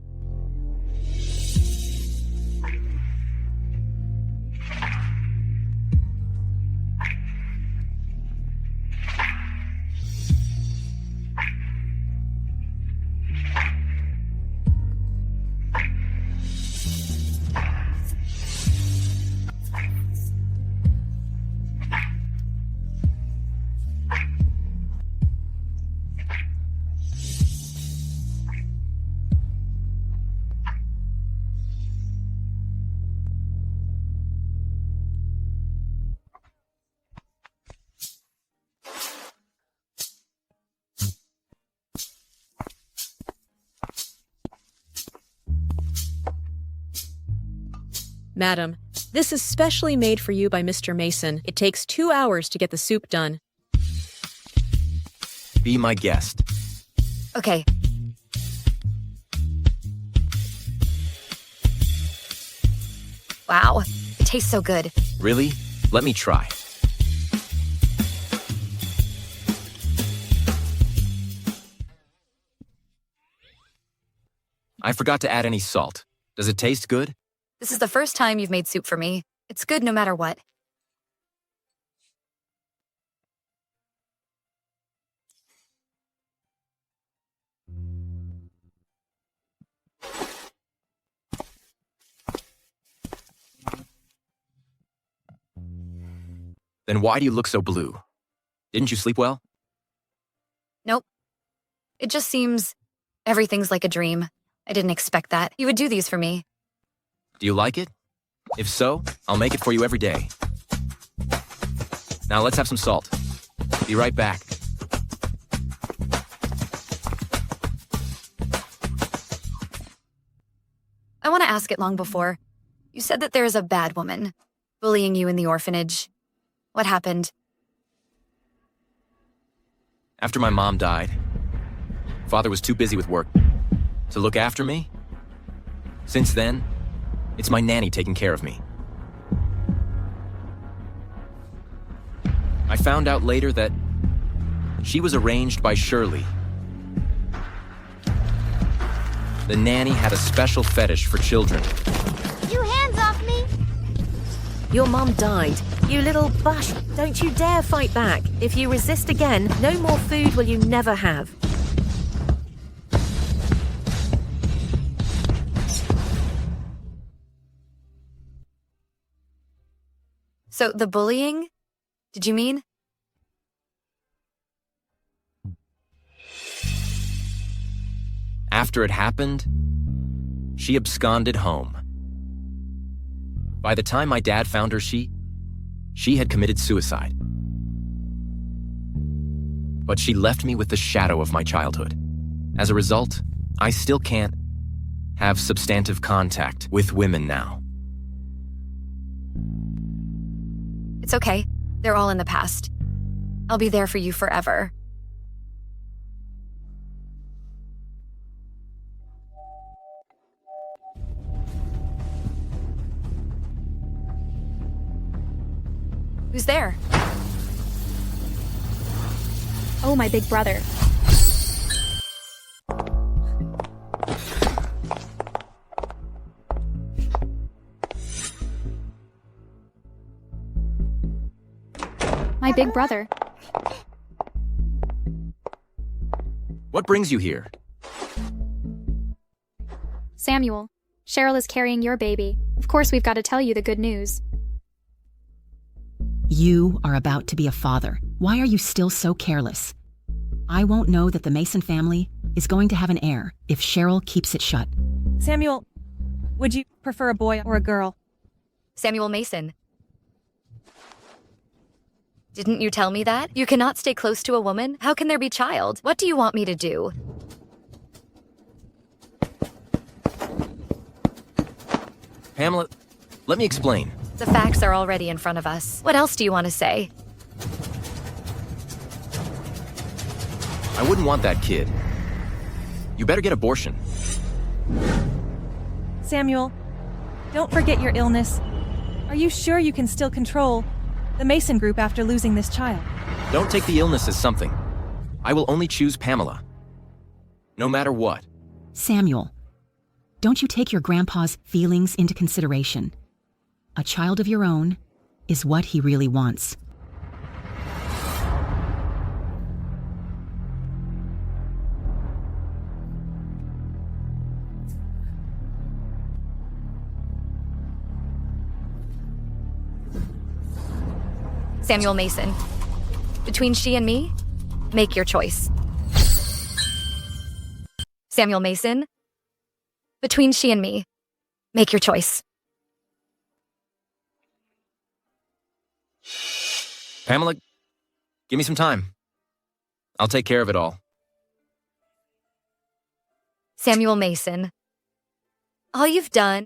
Madam, this is specially made for you by Mr. Mason. It takes 2 hours to get the soup done. Be my guest. Okay. Wow, it tastes so good. Really? Let me try. I forgot to add any salt. Does it taste good? This is the first time you've made soup for me. It's good no matter what. Then why do you look so blue? Didn't you sleep well? Nope. It just seems everything's like a dream. I didn't expect that. You would do these for me. Do you like it? If so, I'll make it for you every day. Now let's have some salt. Be right back. I want to ask it long before. You said that there is a bad woman bullying you in the orphanage. What happened? After my mom died, father was too busy with work to look after me. Since then, it's my nanny taking care of me. I found out later that she was arranged by Shirley. The nanny had a special fetish for children. You hands off me! Your mom died. You little bush. Don't you dare fight back. If you resist again, no more food will you never have. So the bullying? Did you mean? After it happened, she absconded home. By the time my dad found her, she had committed suicide. But she left me with the shadow of my childhood. As a result, I still can't have substantive contact with women now. It's okay. They're all in the past. I'll be there for you forever. Who's there? Oh, my big brother. My big brother. What brings you here? Samuel, Cheryl is carrying your baby. Of course, we've got to tell you the good news. You are about to be a father. Why are you still so careless? I won't know that the Mason family is going to have an heir if Cheryl keeps it shut. Samuel, would you prefer a boy or a girl? Samuel Mason. Didn't you tell me that? You cannot stay close to a woman? How can there be child? What do you want me to do? Pamela, let me explain. The facts are already in front of us. What else do you want to say? I wouldn't want that kid. You better get abortion. Samuel, don't forget your illness. Are you sure you can still control the Mason group after losing this child? Don't take the illness as something. I will only choose Pamela. No matter what. Samuel, don't you take your grandpa's feelings into consideration. A child of your own is what he really wants. Samuel Mason. Between she and me, make your choice. Samuel Mason. Between she and me, make your choice. Pamela, give me some time. I'll take care of it all. Samuel Mason. All you've done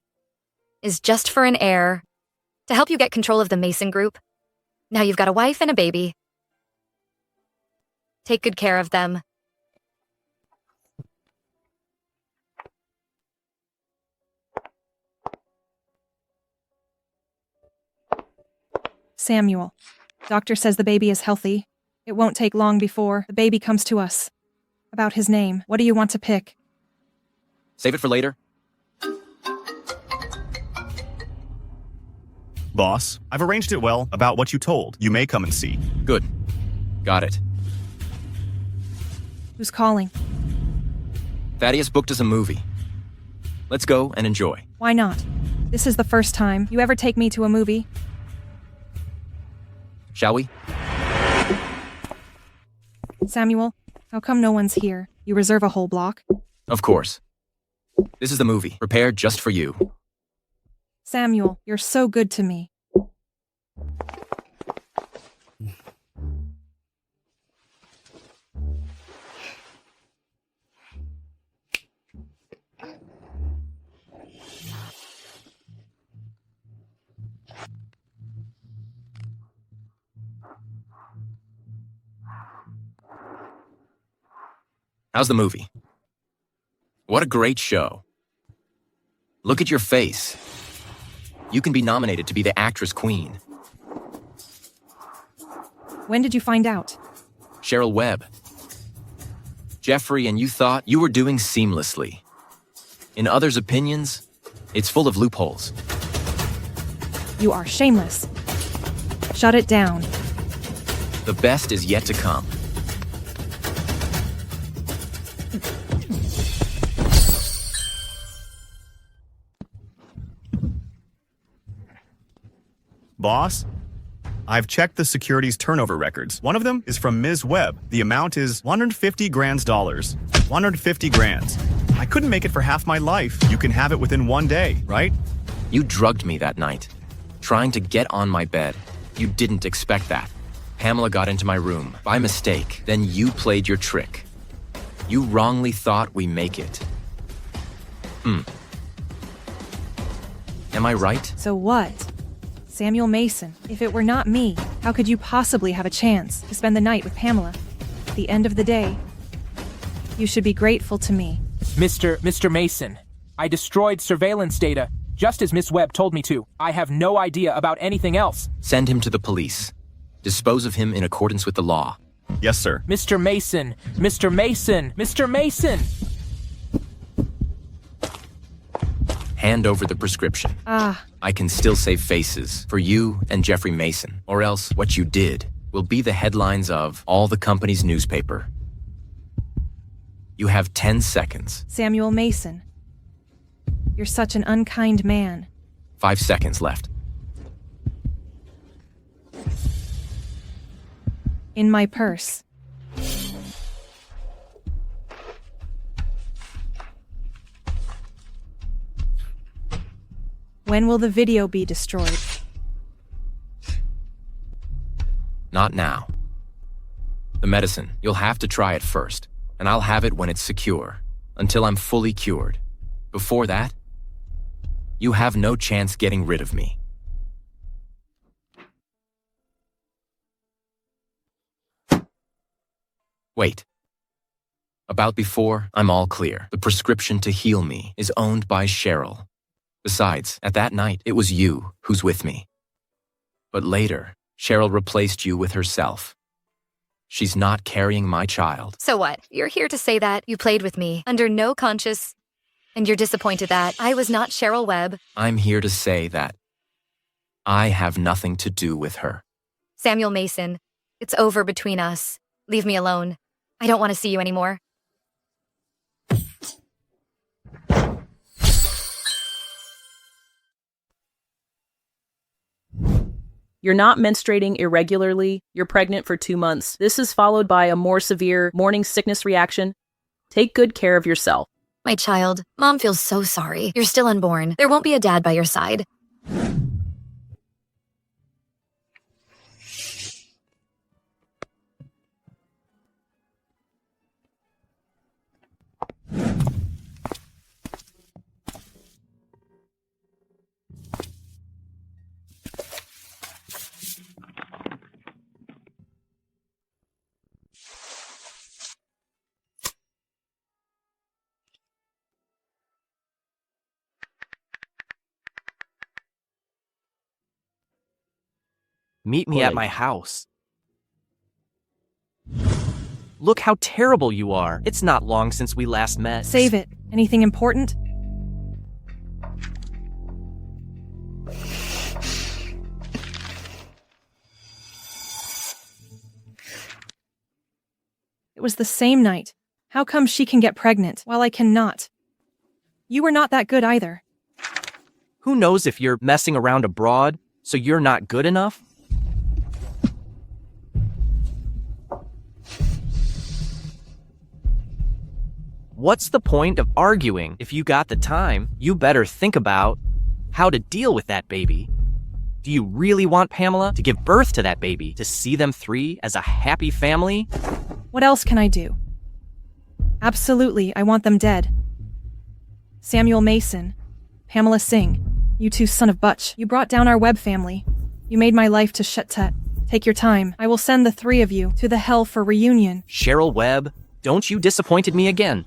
is just for an heir to help you get control of the Mason group. Now you've got a wife and a baby. Take good care of them. Samuel. Doctor says the baby is healthy. It won't take long before the baby comes to us. About his name, what do you want to pick? Save it for later. Boss, I've arranged it well about what you told. You may come and see. Good. Got it. Who's calling? Thaddeus booked us a movie. Let's go and enjoy. Why not? This is the first time you ever take me to a movie. Shall we? Samuel, how come no one's here? You reserve a whole block? Of course. This is the movie, prepared just for you. Samuel, you're so good to me. How's the movie? What a great show. Look at your face. You can be nominated to be the actress queen. When did you find out? Cheryl Webb. Jeffrey and you thought you were doing seamlessly. In others' opinions, it's full of loopholes. You are shameless. Shut it down. The best is yet to come. Boss, I've checked the securities turnover records. One of them is from Ms. Webb. The amount is $150,000. 150 grand. I couldn't make it for half my life. You can have it within one day, right? You drugged me that night, trying to get on my bed. You didn't expect that. Pamela got into my room by mistake. Then you played your trick. You wrongly thought we make it. Am I right? So what? Samuel Mason, if it were not me, how could you possibly have a chance to spend the night with Pamela? At the end of the day, you should be grateful to me. Mr. Mason, I destroyed surveillance data, just as Miss Webb told me to. I have no idea about anything else. Send him to the police. Dispose of him in accordance with the law. Yes, sir. Mr. Mason! Mr. Mason! Mr. Mason! Hand over the prescription. I can still save faces for you and Jeffrey Mason, or else what you did will be the headlines of all the company's newspaper. You have 10 seconds. Samuel Mason, you're such an unkind man. 5 seconds left. In my purse. When will the video be destroyed? Not now. The medicine, you'll have to try it first, and I'll have it when it's secure, until I'm fully cured. Before that, you have no chance getting rid of me. Wait. About before, I'm all clear. The prescription to heal me is owned by Cheryl. Besides, at that night, it was you who's with me. But later, Cheryl replaced you with herself. She's not carrying my child. So what? You're here to say that you played with me under no conscience, and you're disappointed that I was not Cheryl Webb. I'm here to say that I have nothing to do with her. Samuel Mason, it's over between us. Leave me alone. I don't want to see you anymore. You're not menstruating irregularly. You're pregnant for 2 months. This is followed by a more severe morning sickness reaction. Take good care of yourself. My child, Mom feels so sorry. You're still unborn. There won't be a dad by your side. Meet me at my house. Look how terrible you are. It's not long since we last met. Save it. Anything important? It was the same night. How come she can get pregnant while I cannot? You were not that good either. Who knows if you're messing around abroad, so you're not good enough? What's the point of arguing? If you got the time, you better think about how to deal with that baby. Do you really want Pamela to give birth to that baby, to see them three as a happy family? What else can I do? Absolutely, I want them dead. Samuel Mason, Pamela Singh, you two son of butch. You brought down our Webb family. You made my life to shit-tut. Take your time. I will send the three of you to the hell for reunion. Cheryl Webb, don't you disappointed me again.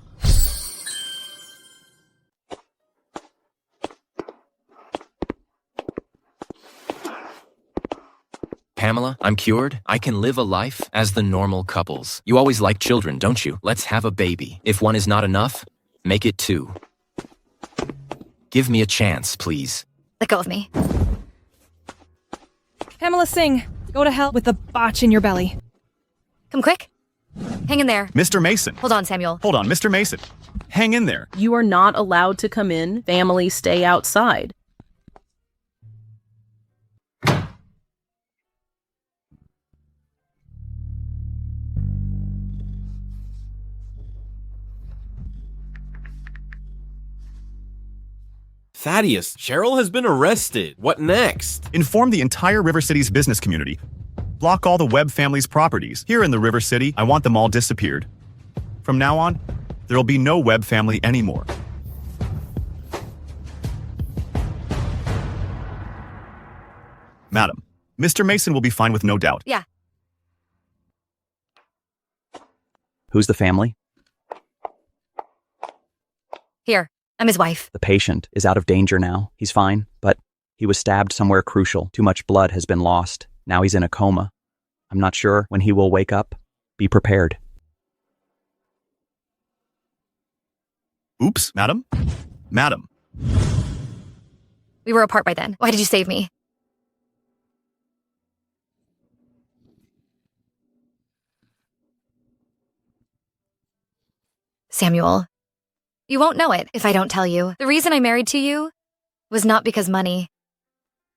Pamela, I'm cured. I can live a life as the normal couples. You always like children, don't you? Let's have a baby. If one is not enough, make it two. Give me a chance, please. Let go of me. Pamela Singh, go to hell with the botch in your belly. Come quick. Hang in there. Mr. Mason. Hold on, Samuel. Hold on, Mr. Mason. Hang in there. You are not allowed to come in. Families stay outside. Thaddeus, Cheryl has been arrested. What next? Inform the entire River City's business community. Block all the Webb family's properties. Here in the River City, I want them all disappeared. From now on, there will be no Webb family anymore. Madam, Mr. Mason will be fine with no doubt. Yeah. Who's the family? Here, I'm his wife. The patient is out of danger now. He's fine, but he was stabbed somewhere crucial. Too much blood has been lost. Now he's in a coma. I'm not sure when he will wake up. Be prepared. Oops, madam? Madam. We were apart by then. Why did you save me? Samuel, you won't know it if I don't tell you. The reason I married to you was not because money.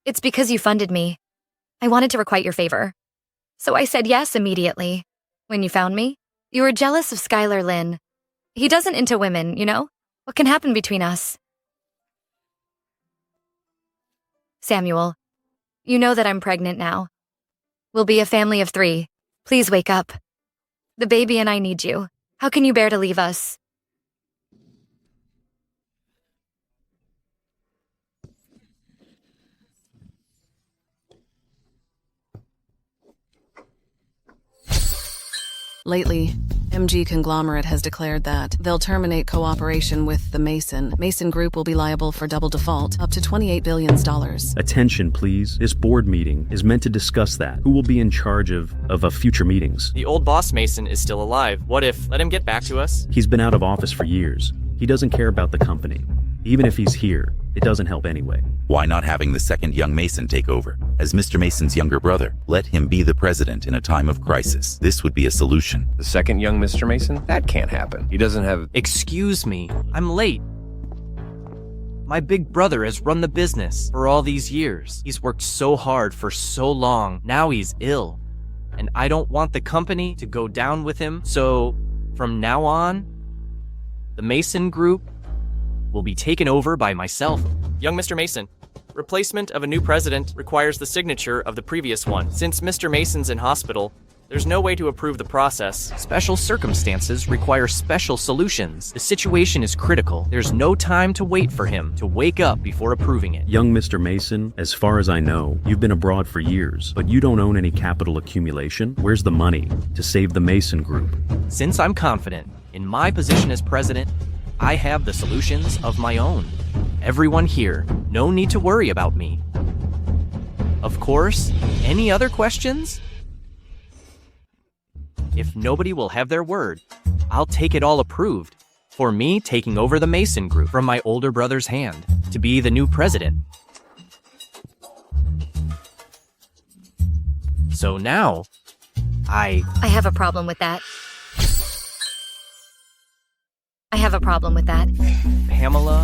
It's because you funded me. I wanted to requite your favor. So I said yes immediately. When you found me, you were jealous of Skylar Lynn. He doesn't into women, you know? What can happen between us? Samuel, you know that I'm pregnant now. We'll be a family of 3. Please wake up. The baby and I need you. How can you bear to leave us? Lately, MG Conglomerate has declared that they'll terminate cooperation with the Mason Group will be liable for double default, up to $28 billion. Attention, please. This board meeting is meant to discuss that. Who will be in charge of future meetings? The old boss Mason is still alive. What if? Let him get back to us? He's been out of office for years. He doesn't care about the company. Even if he's here, it doesn't help anyway. Why not having the second young Mason take over? As Mr. Mason's younger brother, let him be the president in a time of crisis. This would be a solution. The second young Mr. Mason? That can't happen. He doesn't have... Excuse me, I'm late. My big brother has run the business for all these years. He's worked so hard for so long. Now he's ill. And I don't want the company to go down with him. So, from now on, the Mason Group will be taken over by myself. Young Mr. Mason, replacement of a new president requires the signature of the previous one. Since Mr. Mason's in hospital, there's no way to approve the process. Special circumstances require special solutions. The situation is critical. There's no time to wait for him to wake up before approving it. Young Mr. Mason, as far as I know, you've been abroad for years, but you don't own any capital accumulation. Where's the money to save the Mason Group? Since I'm confident in my position as president, I have the solutions of my own. Everyone here, no need to worry about me. Of course. Any other questions? If nobody will have their word, I'll take it all approved for me taking over the Mason Group from my older brother's hand to be the new president. So now, I have a problem with that. I have a problem with that. Pamela?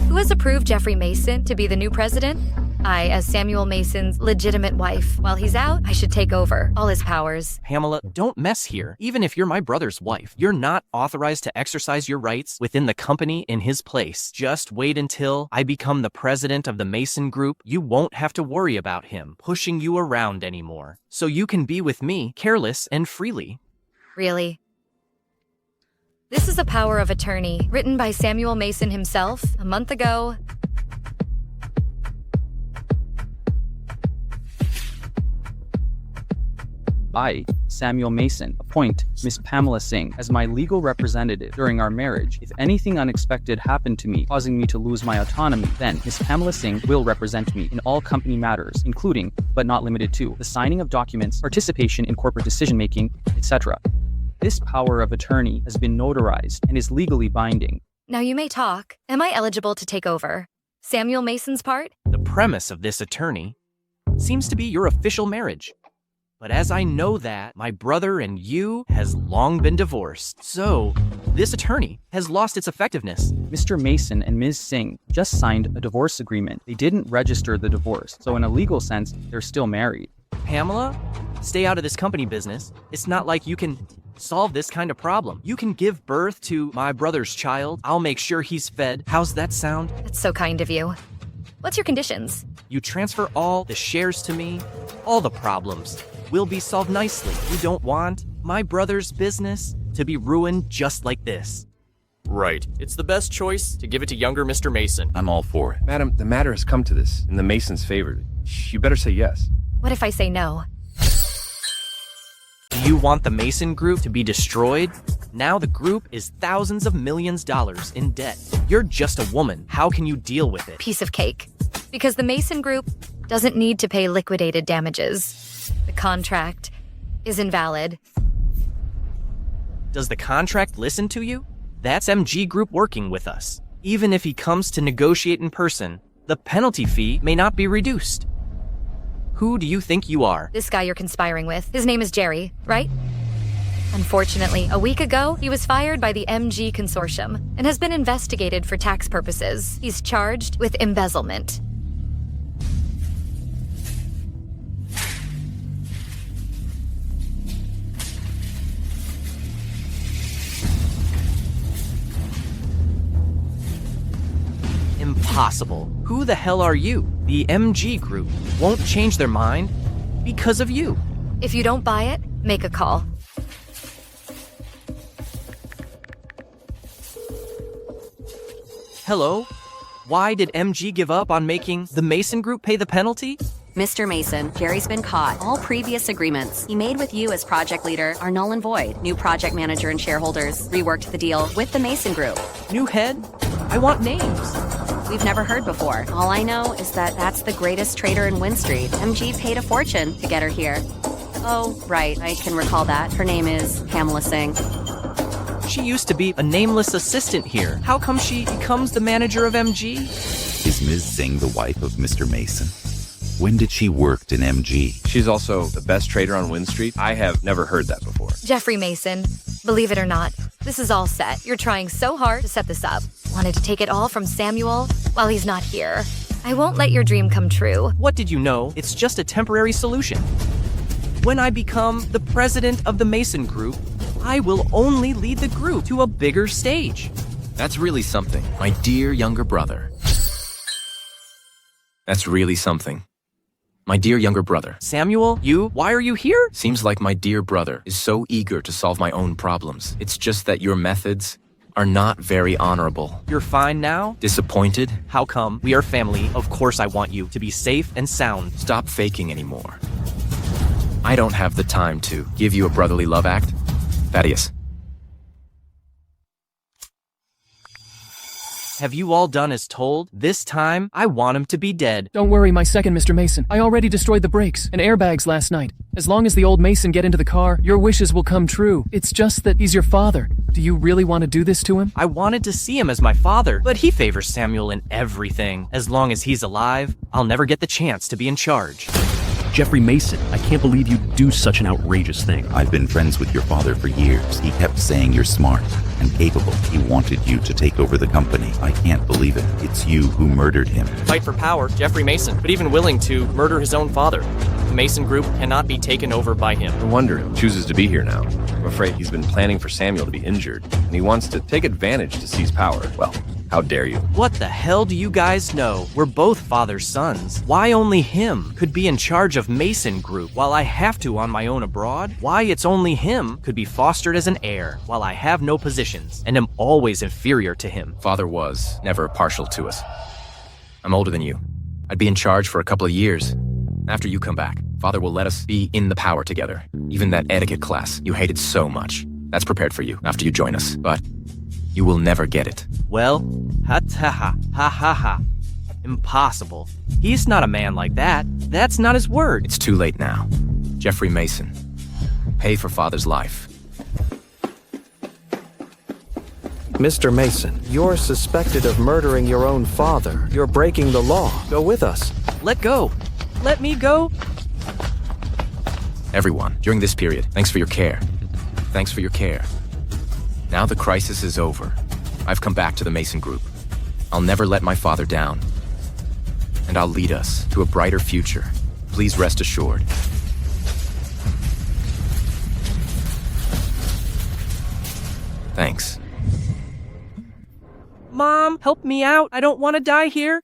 Who has approved Jeffrey Mason to be the new president? I, as Samuel Mason's legitimate wife. While he's out, I should take over all his powers. Pamela, don't mess here. Even if you're my brother's wife, you're not authorized to exercise your rights within the company in his place. Just wait until I become the president of the Mason Group. You won't have to worry about him pushing you around anymore. So you can be with me, careless and freely. Really? This is a power of attorney, written by Samuel Mason himself a month ago. I, Samuel Mason, appoint Miss Pamela Singh as my legal representative during our marriage. If anything unexpected happened to me, causing me to lose my autonomy, then Miss Pamela Singh will represent me in all company matters, including, but not limited to, the signing of documents, participation in corporate decision-making, etc. This power of attorney has been notarized and is legally binding. Now you may talk. Am I eligible to take over Samuel Mason's part? The premise of this attorney seems to be your official marriage. But as I know that my brother and you has long been divorced, so this attorney has lost its effectiveness. Mr. Mason and Ms. Singh just signed a divorce agreement. They didn't register the divorce, so in a legal sense, they're still married. Pamela, stay out of this company business. It's not like you can solve this kind of problem. You can give birth to my brother's child. I'll make sure he's fed. How's that sound? That's so kind of you. What's your conditions? You transfer all the shares to me. All the problems will be solved nicely. You don't want my brother's business to be ruined just like this. Right. It's the best choice to give it to younger Mr. Mason. I'm all for it. Madam, the matter has come to this, and the Masons favor. You better say yes. What if I say no? Do you want the Mason Group to be destroyed? Now the group is thousands of millions dollars in debt. You're just a woman. How can you deal with it? Piece of cake. Because the Mason Group doesn't need to pay liquidated damages. The contract is invalid. Does the contract listen to you? That's MG Group working with us. Even if he comes to negotiate in person, the penalty fee may not be reduced. Who do you think you are? This guy you're conspiring with. His name is Jerry, right? Unfortunately, a week ago, he was fired by the MG Consortium and has been investigated for tax purposes. He's charged with embezzlement. Impossible. Who the hell are you? The MG Group won't change their mind because of you. If you don't buy it, make a call. Hello? Why did MG give up on making the Mason Group pay the penalty? Mr. Mason, Jerry's been caught. All previous agreements he made with you as project leader are null and void. New project manager and shareholders reworked the deal with the Mason Group. New head? I want names. We've never heard before. All I know is that that's the greatest trader in Wynn Street. MG paid a fortune to get her here. Oh, right, I can recall that. Her name is Pamela Singh. She used to be a nameless assistant here. How come she becomes the manager of MG? Is Ms. Singh the wife of Mr. Mason? When did she work in MG? She's also the best trader on Wynn Street. I have never heard that before. Jeffrey Mason, believe it or not, this is all set. You're trying so hard to set this up. Wanted to take it all from Samuel while he's not here. I won't let your dream come true. What did you know? It's just a temporary solution. When I become the president of the Mason Group, I will only lead the group to a bigger stage. That's really something, my dear younger brother. That's really something. My dear younger brother. Samuel, why are you here? Seems like my dear brother is so eager to solve my own problems. It's just that your methods are not very honorable. You're fine now? Disappointed? How come? We are family. Of course I want you to be safe and sound. Stop faking anymore. I don't have the time to give you a brotherly love act. Thaddeus. Have you all done as told? This time, I want him to be dead. Don't worry, my second Mr. Mason. I already destroyed the brakes and airbags last night. As long as the old Mason get into the car, your wishes will come true. It's just that he's your father. Do you really want to do this to him? I wanted to see him as my father, but he favors Samuel in everything. As long as he's alive, I'll never get the chance to be in charge. Jeffrey Mason, I can't believe you'd do such an outrageous thing. I've been friends with your father for years. He kept saying you're smart and capable. He wanted you to take over the company. I can't believe it. It's you who murdered him. Fight for power, Jeffrey Mason, but even willing to murder his own father. The Mason Group cannot be taken over by him. No wonder he chooses to be here now. I'm afraid he's been planning for Samuel to be injured, and he wants to take advantage to seize power. Well, how dare you? What the hell do you guys know? We're both father's sons. Why only him could be in charge of Mason Group while I have to on my own abroad? Why it's only him could be fostered as an heir while I have no positions and am always inferior to him? Father was never partial to us. I'm older than you. I'd be in charge for a couple of years. After you come back, Father will let us be in the power together. Even that etiquette class you hated so much. That's prepared for you after you join us, but you will never get it. Well, ha. Impossible. He's not a man like that. That's not his word. It's too late now. Jeffrey Mason, pay for Father's life. Mr. Mason, you're suspected of murdering your own father. You're breaking the law. Go with us. Let go. Let me go. Everyone, during this period, thanks for your care. Thanks for your care. Now the crisis is over. I've come back to the Mason Group. I'll never let my father down. And I'll lead us to a brighter future. Please rest assured. Thanks. Mom, help me out. I don't want to die here.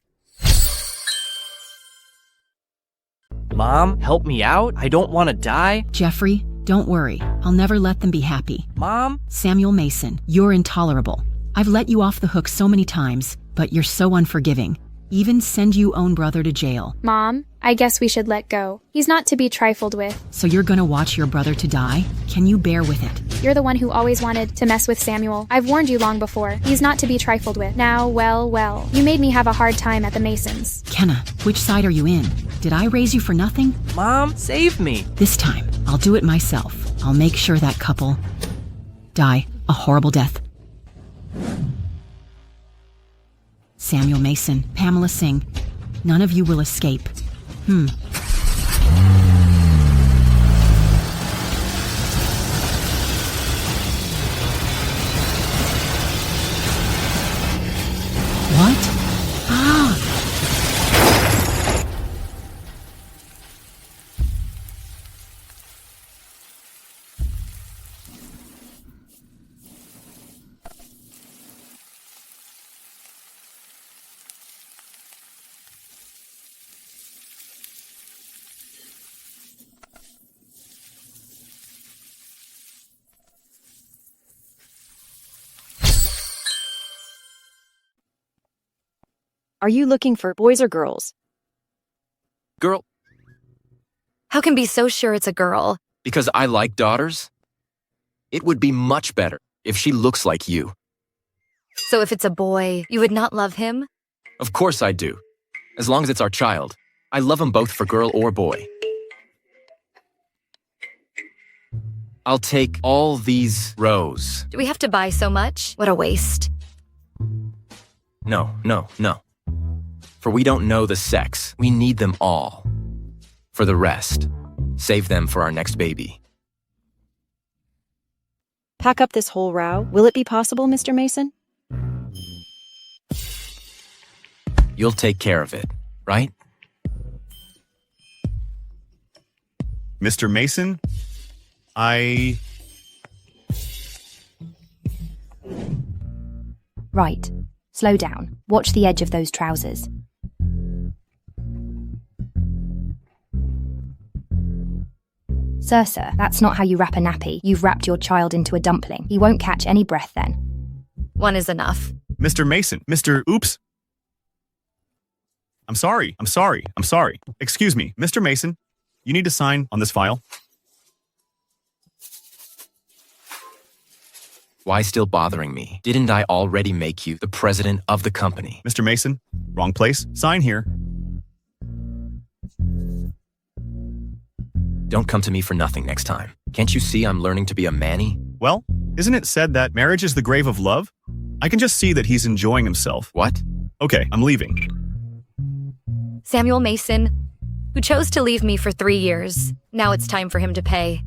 Mom, help me out. I don't want to die. Jeffrey, don't worry. I'll never let them be happy. Mom? Samuel Mason, you're intolerable. I've let you off the hook so many times, but you're so unforgiving. Even send you own brother to jail. Mom, I guess we should let go. He's not to be trifled with. So you're gonna watch your brother to die? Can you bear with it? You're the one who always wanted to mess with Samuel. I've warned you long before. He's not to be trifled with. Now, well. You made me have a hard time at the Masons. Kenna, which side are you in? Did I raise you for nothing? Mom, save me. This time, I'll do it myself. I'll make sure that couple die a horrible death. Samuel Mason, Pamela Singh, none of you will escape. What? Ah! Are you looking for boys or girls? Girl. How can be so sure it's a girl? Because I like daughters? It would be much better if she looks like you. So if it's a boy, you would not love him? Of course I do. As long as it's our child. I love them both for girl or boy. I'll take all these rows. Do we have to buy so much? What a waste. No. For we don't know the sex. We need them all. For the rest, save them for our next baby. Pack up this whole row. Will it be possible, Mr. Mason? You'll take care of it, right? Mr. Mason, Right. Slow down. Watch the edge of those trousers. Sir, that's not how you wrap a nappy. You've wrapped your child into a dumpling. He won't catch any breath then. One is enough. Mr. Mason, Oops. I'm sorry. Excuse me, Mr. Mason, you need to sign on this file. Why still bothering me? Didn't I already make you the president of the company? Mr. Mason, wrong place. Sign here. Don't come to me for nothing next time. Can't you see I'm learning to be a manny? Well, isn't it said that marriage is the grave of love? I can just see that he's enjoying himself. What? Okay, I'm leaving. Samuel Mason, who chose to leave me for 3 years. Now it's time for him to pay.